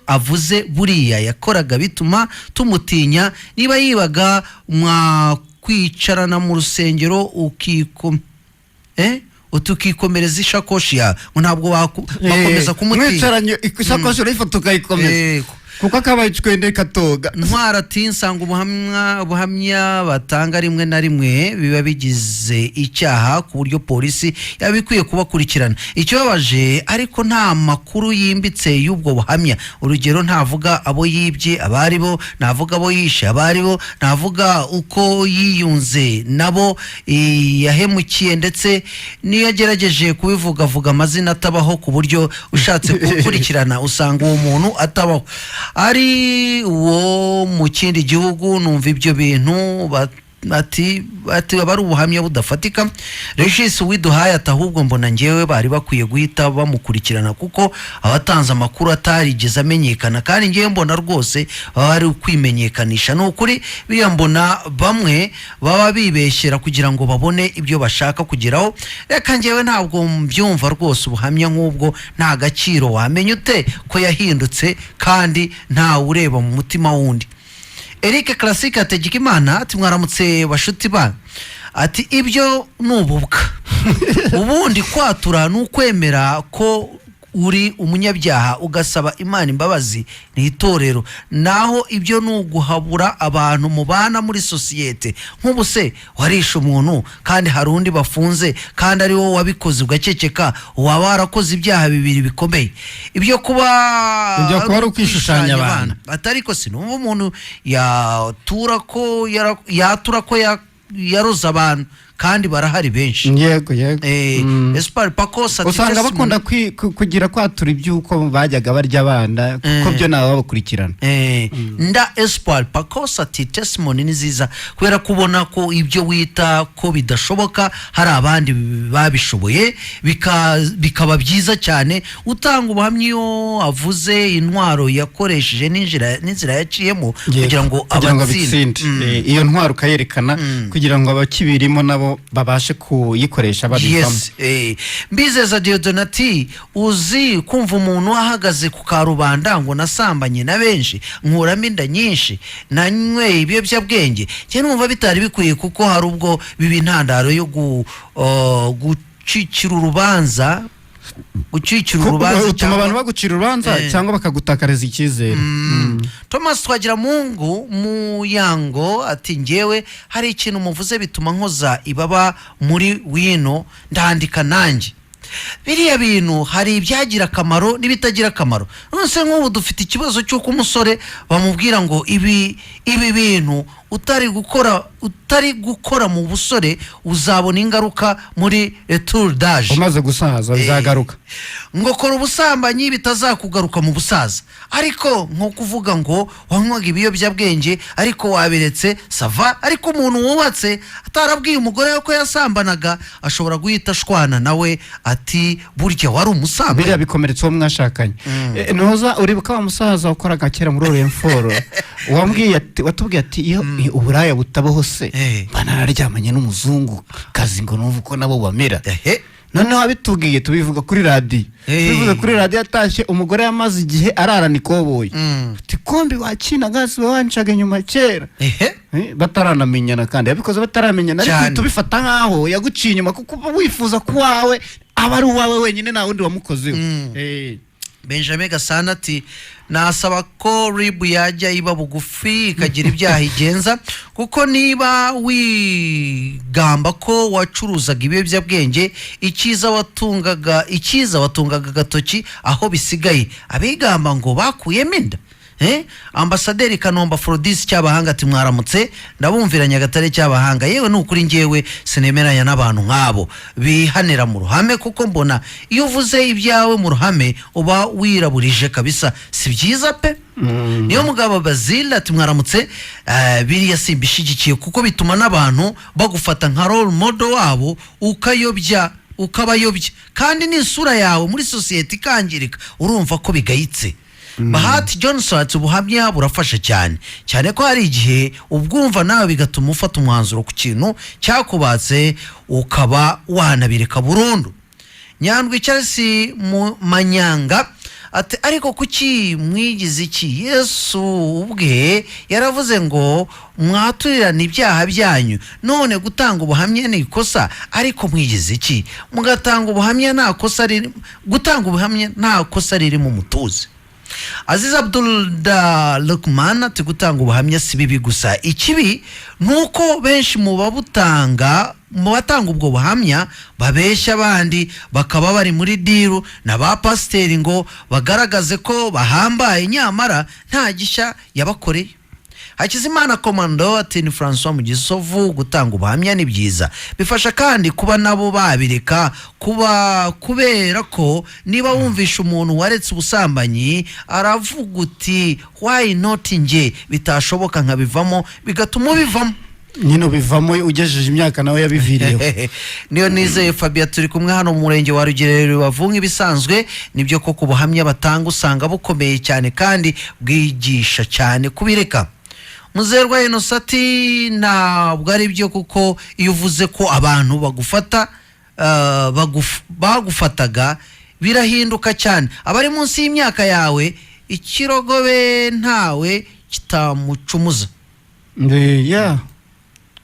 avuze buriya yakoraga bituma tumutinya niba yibaga kwicarana mu rusengero utukikomereza ishakoshi ya ntabwo bakomeza kumutinya mwicaranye ishakoshi urayifata ukayikomeza kuko akabayicwende katoga ntwara tinsanga ubuhamya batanga rimwe na rimwe biba bigize icyaha ku buryo polisi yabikwiye kubakurikirana icyobaje ariko nta makuru yimbitse y'ubwo buhamya urugero ntavuga abo yibye abaribo navuga abo yishe abaribo navuga uko yiyunze nabo yahemukiye ndetse niyo yagerageje kubivuga amazina atabaho ku buryo ushatse gukurikirana usanga uwo muntu atabaho ari uwo mu kindi gihugu numva ibyo bintu ati bari ubuhamya budafatika. Regis widuhaye atahubwo mbona ngewe bari bakwiye guhita bamukurikirana kuko abatanze amakuru atarigeze amenyekana kandi ngewe mbona rwose bari kwimenyekanisha n'ukuri biyambona bamwe baba bibeshyera kugira ngo babone ibyo bashaka kugeraho. Reka ngewe ntabwo mbyumva rwose ubuhamya nk'ubwo nta gaciro wamenya ute ko yahindutse kandi nta ureba mu mutima wundi. Eric Classic Ategekimana ati mwaramutse bashuti ba ati ibyo nububwa ubundi kwatura n'ukwemera ko uri umunyabyaha ugasaba Imana imbabazi ni itorero naho ibyo nuguhabura abantu mubana muri societe nk'ubuse warisha umuntu kandi hari undi bafunze kandi ari wowe wabikoze ugaceceka waba warakoze ibyaha bibiri bikomeye ibyo kuba ari ukwishushanya abantu atariko sinumva umuntu yatura ko yaroza abantu kandi barahari benshi. Yego Espoir Pakosa usanga bakunda kugira kwatura ibyuko bajyaga barya abana kuko byo nawe bakurikirana. Nda Espoir Pakosa ati testimony ni ziza kubera kubona ko ibyo wita ko bidashoboka hari abandi babishoboye bikaba byiza cyane. Utanga ubuhamya iyo avuze intwaro yakoresheje n'inzira yaciyemo kugira ngo abatsinde. Iyo ntwaro ukayerekana kugira ngo abakibirimo nabo babashe kuyikoresha babivamo. Mbizeza Diodonati uzi kumva umuntu ahagaze ku karubanda ngo nasambanye na benshi nkuramo inda nyinshi nanywe ibiyobyabwenge cyane numva bitari bikwiye kuko hari ubwo biba intandaro yo gucikira urubanza utuma abantu bagucira urubanza cyangwa bakagutakariza icyizere. Thomas Twagiramungu Muyango ati ngewe hari ikintu muvuze bituma nkoza ibaba muri wino ndandika nanjye. Biriya bintu hari ibyagira akamaro n'ibitagira akamaro. Nonese nk'ubu dufite ikibazo cy'uko umusore bamubwira ngo ibi bintu utari gukora mu busore uzabona ingaruka muri retour d'âge. Umaze gusaza bizagaruka. Ngo kora ubusambanyi bitazakugaruka mu busaza. Ariko nko kuvuga ngo wanywaga ibiyobyabwenge ariko wabiretse sava, ariko umuntu wubatse atarabwiye umugore we ko yasambanaga ashobora guhita ashwana nawe ati burya wari umusambanyi. Biriya bikomeretsa uwo mwashakanye. Noza uribuka wa musaza wakoraga kera muri Oremforo watubwiye ati iyo uburaya butabaho se banararyamanye n'umuzungu kazi ngo numva uko nabo bamera. Noneho abitubwiye tubivuga kuri radio. Tubivuga kuri radio yatashye umugore yamaze igihe ararana ikoboyi. Tikombi wakina gasi wancaga nyuma kera. Bataranamenyana kandi yabikoze bataramenyana ariko tubifata nkaho yaguciye inyuma kuko wifuza ku wawe aba ari uwawe wenyine nta wundi wamukozeho. Benjamin Gasana ati nasaba ko ribu yajya iba bugufi ikagira ibyaha igenza kuko niba wigamba ko wacuruzaga ibiyobyabwenge ikiza watungaga gatoki aho bisigaye abigamba ngo bakuyemo inda. Ambasaderi Kanomba Aphrodis cy'abahanga ati mwaramutse ndabumvira Nyagatare cy'abahanga yewe nukuri ngewe sinemeranya n'abantu nkabo bihanira mu ruhame kuko mbona iyo uvuze ibyawe mu ruhame uba wiraburije kabisa si byiza pe. Niyo mugabo Bazila ati mwaramutse biriya simbishigikiye kuko bituma n'abantu bagufata nka role model wabo ukabayobya kandi n'isura yawe muri society ikangirika urumva ko bigayitse. Bahati Johnson ati ubuhamya burafasha cyane ko hari igihe ubwumva nawe bigatuma ufata umwanzuro ku kintu cyakubatse ukaba wanabireka burundu. Nyandwi Chelsea mu Manyanga ati ariko kuki mwigize iki? Yesu ubwe yaravuze ngo mwaturirana ibyaha byanyu none gutanga ubuhamya ni ikosa ariko mwigize iki? Mugatanga ubuhamya nta kosa riri gutanga ubuhamya nta kosa riri mu mutuze. Aziz Abdul da Lukman ati gutanga ubuhamya si bibi gusa ikibi nuko benshi mu batanga ubwo buhamya babeshya abandi bakaba bari muri diru na ba pasiteri ngo bagaragaze ko bahambaye nyamara nta gishya yabakoreye. Hakizimana Komando ati ni François Mugisovu gutanga ubuhamya ni byiza bifasha kandi kuba nabo babireka kubera ko niba wumvisha umuntu waretse ubusambanyi aravuga uti why not nge bitashoboka nkabivamo bigatuma ubivamo nyine bivamo ugejeje imyaka nawe yabiviriyeho. Niyo nizeye Fabia turi kumwe hano mu murenge wa Rugerero bavunga ibisanzwe nibyo koko ubuhamya batanga usanga bukomeye cyane kandi bwigisha cyane kubireka. Muzerwa Inosati ntabwo ari byo kuko iyo uvuze ko abantu bagufataga birahinduka cyane abari munsi y'imyaka yawe ikirogobe ntawe kitamucumuza.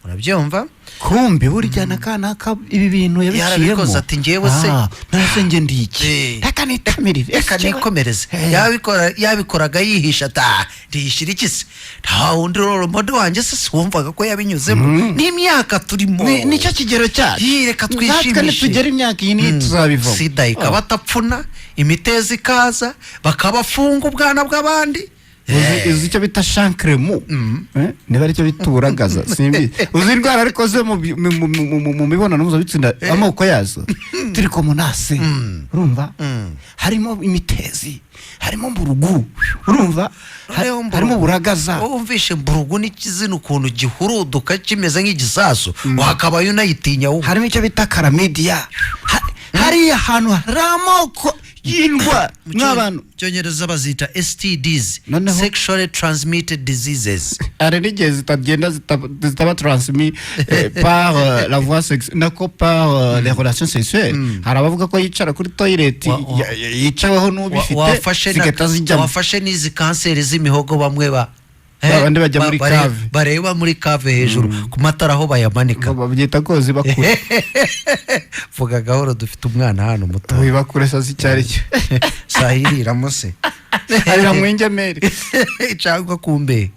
Urabyumva kumbi burya nakana ibi bintu yabiciyemo ati ngewe se nase nge ndiki reka nikomereze yabikoraga yihisha ndihishira iki se nta wundi role model wanjye se wumvaga ko yabinyuzemo n'imyaka turimo nicyo kigero cyacu reka twishimishe tugera imyaka iyi ni tuzabivamo. Sida ikaba batapfuna imitezi ikaza bakabafunga ubwana bw'abandi uzi icyo bita shankremu niba aricyo bita uburagaza simbi uzi indwara ariko zo mu mibonano mpuzabitsina amoko yazo trikomonase urumva harimo imitezi harimo mburugu urumva harimo buragaza umvishe mburugu n'ikizina ukuntu gihuruduka kimeze nk'igisasu wakabaye unayitinya harimo icyo bita karamidia hari ahantu hari amoko y'indwara n'abantu cyongereza bazita STDs sexually transmitted diseases ari n'igihe zitaba transmis par la voie sexuelle nako par les relations sexuelles hari abavuga ko yicara kuri toilet yicaweho n'ubifite zigahita zijyamo wafashe n'izi kanseri z'imihogo bamwe abandi bajya muri cave bareba muri cave hejuru ku matara aho bayamanika babyita kozi bakure vuga gahoro dufite umwana hano muto bakure sazi cyari cyo sahiriramo se arira mwingemere cyangwa kumbe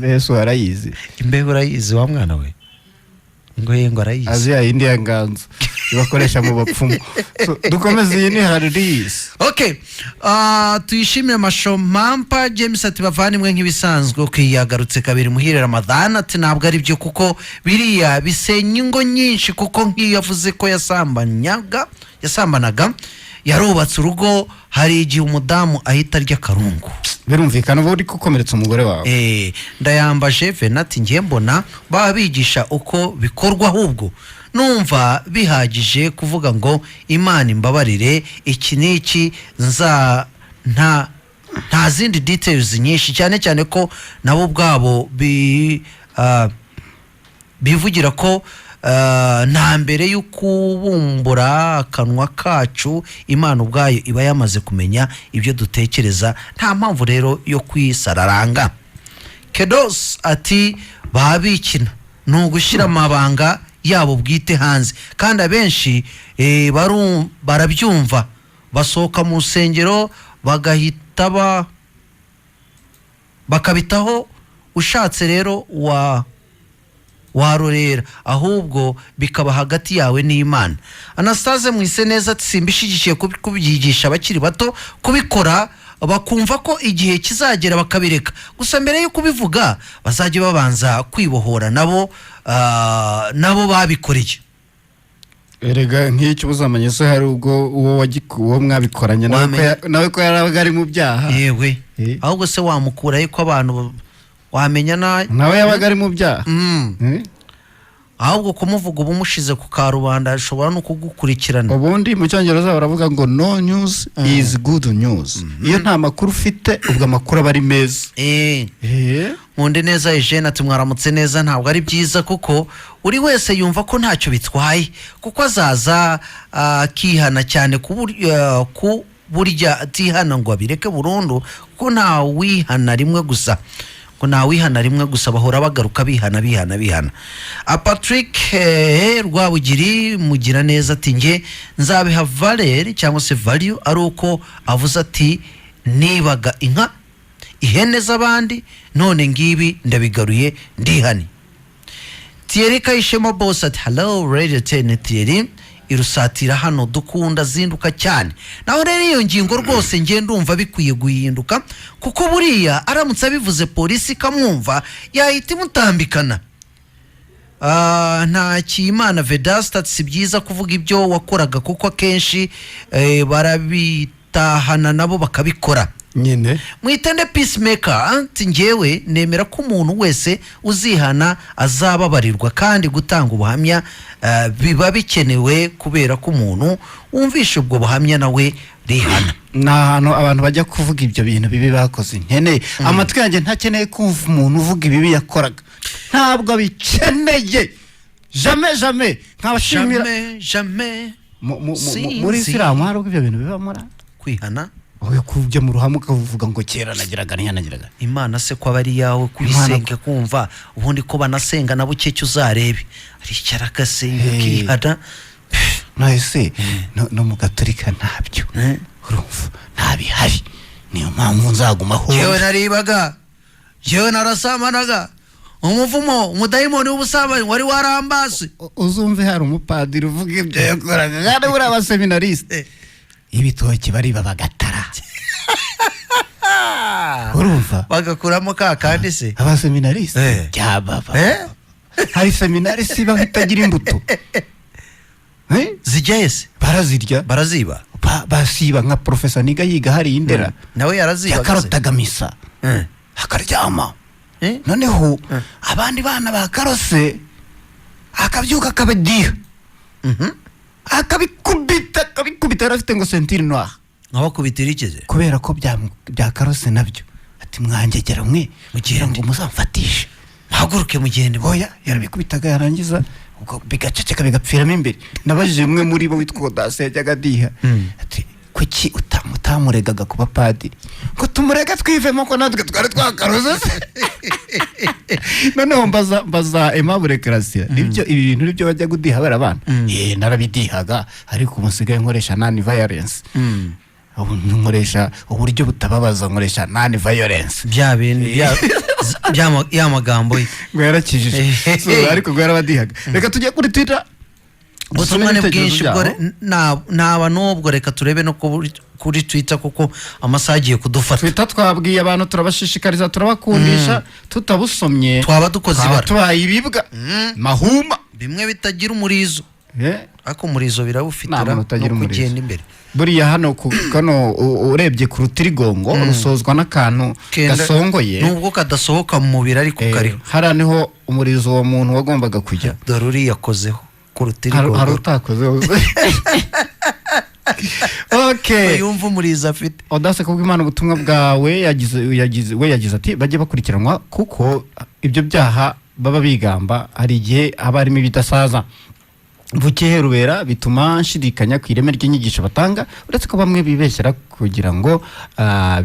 Yesu arayizi imbeho urayizi wa mwana we ngo arayizi azi ya indi ya nganzo ibakoresha mu bapfumu dukomeze iyi ni haris okay tuyishimire mashomampa James ati bavandimwe nk'ibisanzwe yagarutse kabiri muhire Ramadhan ati ntabwo ari byo kuko biriya bisenya ingo nyinshi kuko nk'iyo yavuze ko yasambanaga yarubatse urugo hari igihe umudamu ahita arya karungu birumvikana uba uri gukomeretsa umugore wawe ndayambaje Venati ngiye mbona baba bigisha uko bikorwa ahubwo numva bihagije kuvuga ngo Imana imbabarire iki n'iki nta zindi details nyinshi cyane cyane ko nabo ubwabo bivugira ko nta mbere y'ukubumbura akanwa kacu Imana ubwayo iba yamaze kumenya ibyo dutekereza nta mpamvu rero yo kwisararanga. Kedos ati babikina ni ugushyira amabanga yabo bwite hanze kandi abenshi barabyumva basohoka mu rusengero bakabitaho ushatse rero warorera ahubwo bikaba hagati yawe n'Imana. Anastase mwise neza simbishigikiye kubyigisha abakiri bato kubikora bakumva ko igihe kizagera bakabireka gusa mbere yo kubivuga bazajye babanza kwibohora nabo babikoreye. Erega nk'icyo uzamanye se hari ubwo uwo mwabikoranye nawe ko yarabaga ari mu byaha yewe ahubwo se wamukurayo ko abantu wamenya nawe yabaga ari mu byaha ahubwo kumuvuga ubumushize ku karubanda ashobora no kugukurikirana. Ubundi mu cyongereza baravuga ngo no news is good news. Iyo nta makuru ufite ubwo amakuru aba ari meza. Nkunde neza Eugene ati mwaramutse neza ntabwo ari byiza kuko uri wese yumva ko ntacyo bitwaye kuko azaza akihana cyane ku burya atihana ngo abireke burundu kuko nta wihana rimwe gusa bahora bagaruka bihana. Patrick Rwabugiri mugira neza ati nge nzabiha valeur cyangwa se value ari uko avuze ati nibaga inka ihene z'abandi none ngibi ndabigaruye ndihani. Thierry Kayishema boss ati hello radio 10 Thierry irusatira hano dukunda zinduka cyane naho rero iyo ngingo rwose ngiye ndumva bikwiye guhinduka kuko buriya aramutse abivuze polisi kamwumva yahita imutambikana. Nta Kimana Vedasta si byiza kuvuga ibyo wakoraga kuko akenshi barabitahana nabo bakabikora nyine. Mwitende peacemaker anti ngewe nemera ko umuntu wese uzihana azababarirwa kandi gutanga ubuhamya biba bikenewe kubera ko umuntu wumvisha ubwo buhamya nawe rihana. N'ahantu abantu bajya kuvuga ibyo bintu bibi bakoze nkeneye amatwi yanjye ntakeneye kumva umuntu uvuga ibibi yakoraga ntabwo bikeneye jamais nkabashimira jamais muri Islam hari ibyo bintu bibamora kwihana oya kujya mu ruhame ukavuga ngo kera nagiraga ntiyanagiraga Imana se ko abari yawe kuyisenga kumva ubundi ko banasenga nabo cyecyo uzarebe ari cyarakase ukihana nahise no mu Gatolika ntabyo urumva ntabihari niyo mpamvu nzagumaho. Yewe naribaga yewe narasamanaga umuvumo umudayimoni w'ubusambanyi wari warambase uzumve hari umupadiri uvuga ibyo yakoraga kandi buri abaseminariste ibitoki bari babagatara urumva bagakuramo ka kandi se abaseminariste cyababa hari seminariste bitagira imbuto zijya se baraziba basiba nka professor niga yiga hari Indera nawe yaraziba yakarotaga misa akaryama noneho abandi bana bakarose akabyuka akabadiha akabikubita yarafite ngo sentire noire nkabakubitira ikize kubera ko byakarose nabyo ati mwangegera mwe mugira ngo muzamfatishe haguruke mugende boya yarabikubitaga yarangiza ubwo bigaceceka bigapfiramo imbere nabajije umwe muri bo witwa Dase yajyaga diha ati kuki utamuregaga kuba padiri ko tumurega twivemo ko natwe twari twakaroze noneho mbaza Emma-Claudine nibyo ibintu nibyo bajya gudiha bara abana narabidihaga ariko umusigaye nkoresha non violence nkoresha uburyo butababaza nkoresha non violence bya bintu ya magambo ngo yarakijije ariko ngo yarabadihaga reka tujye kuri Twitter gusomane bwinshi bwo naba nubwo reka turebe no kuri Twitter kuko amasaha agiye kudufata Twitter twabwiye abantu turabashishikariza turabakundisha tutabusomye twaba dukoze ibara tubaye ibibwa mahuma bimwe bitagira umurizo ariko umurizo birawufitira no kugenda imbere buriya hano kano urebye ku rutirigongo rusozwa n'akantu gasongoye nubwo kadasohoka mu mubiri ariko kariho hari niho umurizo wa muntu wagombaga kujya dore uri yakozeho ku rutirigongo hari utakozeho okay yumva umurizo afite Odase kubw'Imana ubutumwa bwawe yagize ati bajye bakurikiranwa kuko ibyo byaha baba bigamba hari igihe aba arimo ibidasaza Vukihe Rubera bituma nshidikanya ku ireme ry'inyigisho batanga uretse ko bamwe bibeshyera kugira ngo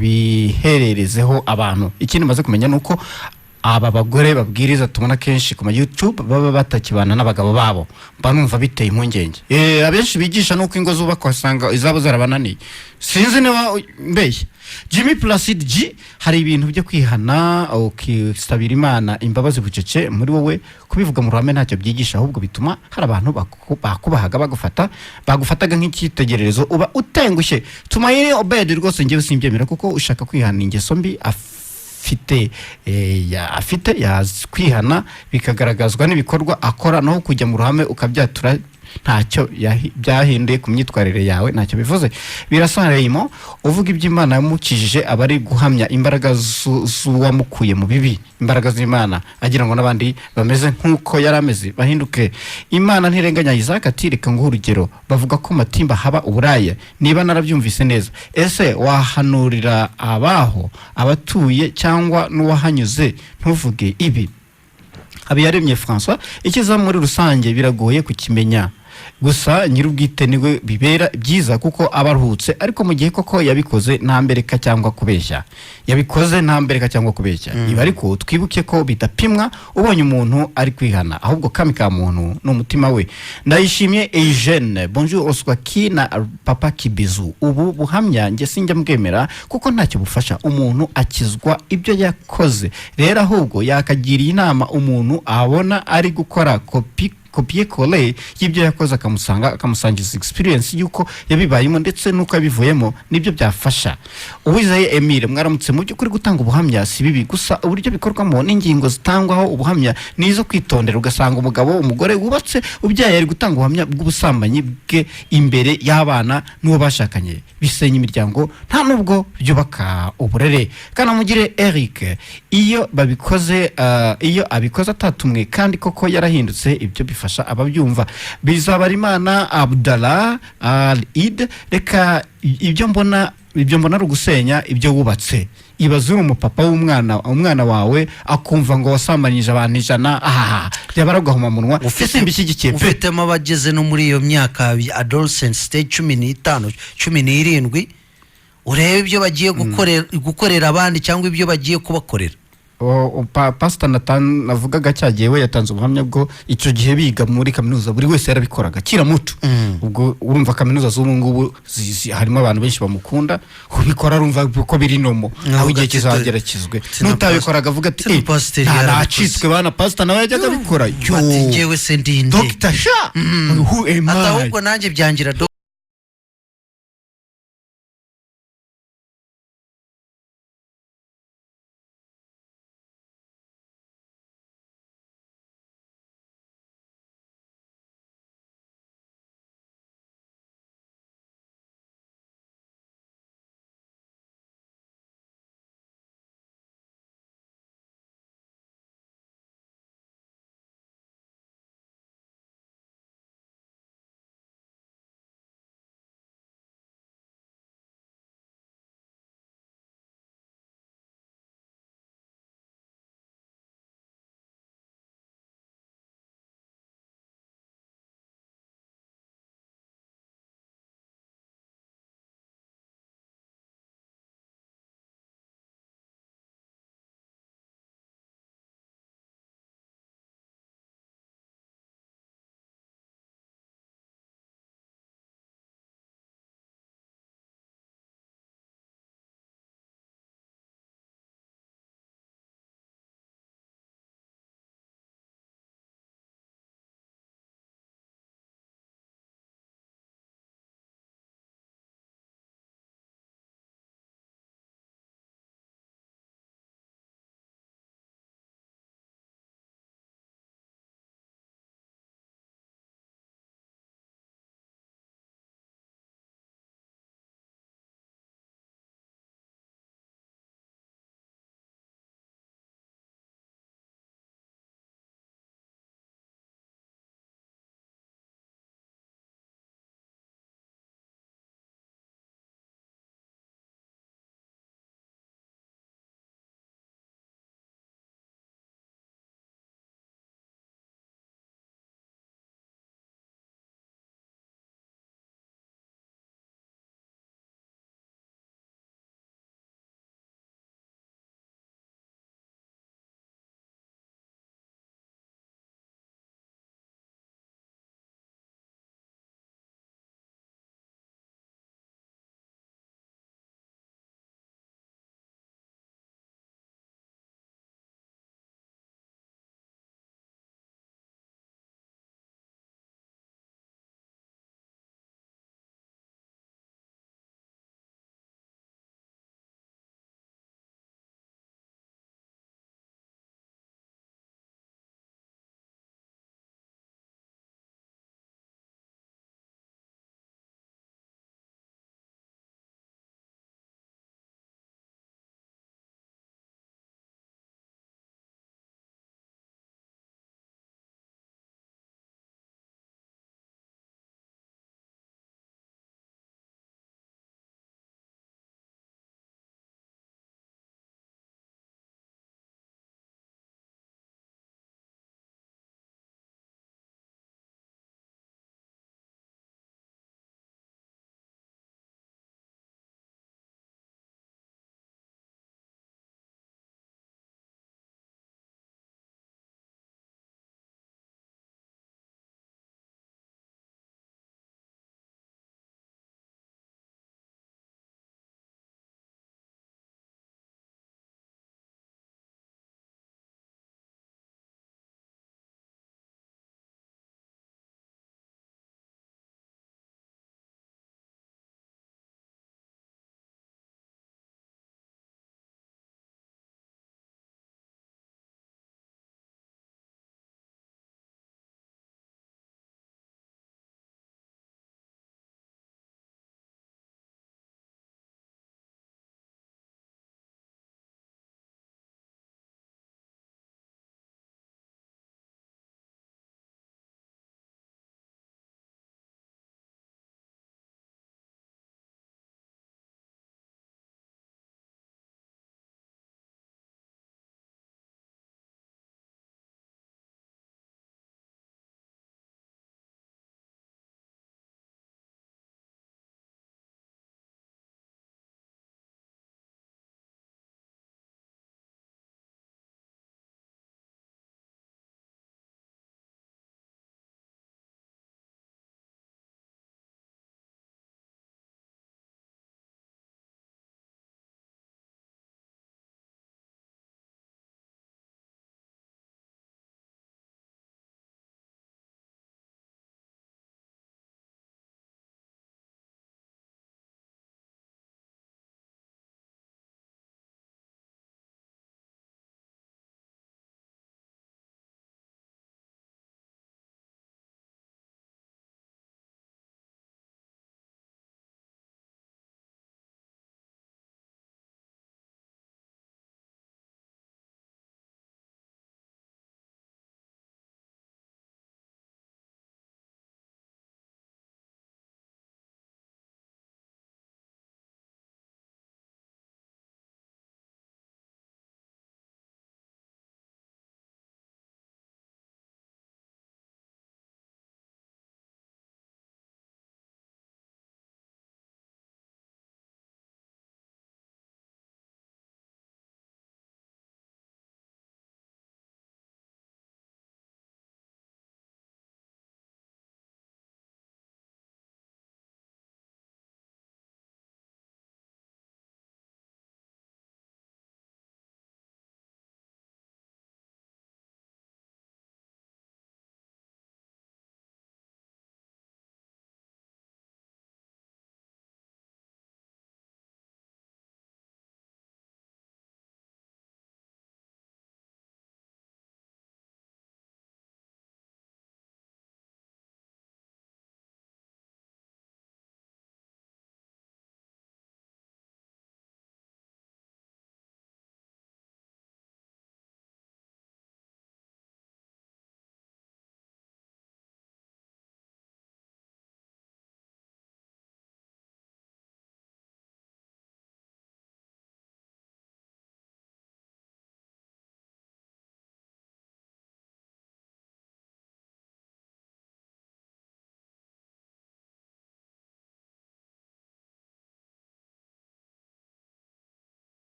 bihererezeho abantu ikindi maze kumenya nuko aba bagore babwiriza tubona kenshi ku YouTube baba batakibana n'abagabo babo banumva biteye impungenge abenshi bigisha nuko ingo zubakwa sanga izabo zarabananiye sinzi niba mbeye Jimmy Placid G hari ibintu byo kwihana ukisabira Imana imbabazi bucece muri wowe kubivuga mu ruhame ntacyo byigisha ahubwo bituma hari abantu bakubahaga bagufataga nk'ikitegererezo uba utengushye Tumayire Obed rwose ngiye simbyemera kuko ushaka kwihana ingeso mbi afite kwihana bikagaragazwa n'ibikorwa akora no kujya mu ruhame ukabyatura ntacyo byahinduye ku myitwarire yawe ntacyo bivuze birasareyimo uvuga iby'Imana yamukijije abari guhamya imbaraga z'uwamukuye mu bibi imbaraga z'Imana agira ngo n'abandi bameze nk'uko yarameze bahinduke Imana ntirenganya Isaac ati reka nguhe urugero bavuga ko Matimba haba uburaya niba narabyumvise neza ese wahanurira abaho abatuye cyangwa n'uwahanyuze ntuvuge ibi Habiyaremye François ikiza muri rusange biragoye kukimenya gusa nyirubwite niwe bibera byiza kuko abaruhutse ariko mu gihe koko yabikoze ntambereka cyangwa kubeshya iba ariko twibuke ko bidapimwa ubonye umuntu ari kwihana ahubwo kami ka muntu n'umutima we ndayishimiye Eugene bonjour Oswaki na papa Kibizu ubu buhamya nge sinjya mbwemera kuko ntacyo bufasha umuntu akizwa ibyo yakoze rero ahubwo yakagiriye inama umuntu abona ari gukora kopie colle y'ibyo yakoze akamusangiza experience yuko yabibayemo ndetse nuko yabivuyemo nibyo byafasha Uwizeye Emile mwaramutse mu by'ukuri gutanga ubuhamya si bibi gusa uburyo bikorwamo n'ingingo zitangwaho ubuhamya nizo kwitondera ugasanga umugabo umugore wubatse ubyaye ari gutanga ubuhamya bw'ubusambanyi bwe imbere y'abana n'uwo bashakanye bisenya imiryango nta nubwo byubaka uburere kana mugire Eric iyo abikoze atatumwe kandi koko yarahindutse ibyo bifasha ababyumva bizabara Imana Abdallah Al-Id reka ibyo mbona ari ugusenya ibyo wubatse ibaze umupapa umwana wawe akumva ngo wasambanyije abantu 100 yabaragahuma munwa ufite ufitemo abageze no muri iyo myaka adolescent stage 15 17 urebe ibyo bagiye gukorera abandi cyangwa ibyo bagiye kubakorera Pastor Nathan navugaga cyagiye we yatanze ubuhamya bwo icyo gihe biga muri kaminuza buri wese yarabikoraga kira muto ubwo urumva kaminuza z'ubu ngubu harimo abantu benshi bamukunda ubikora urumva ko biri nomo aho igihe kizagerekizwe nutabikoraga avuga ati nacitswe bana pastor nawe yajyaga bikora yo njyewe se ndinde Dr. Sha who am I atahubwo nanjye byangira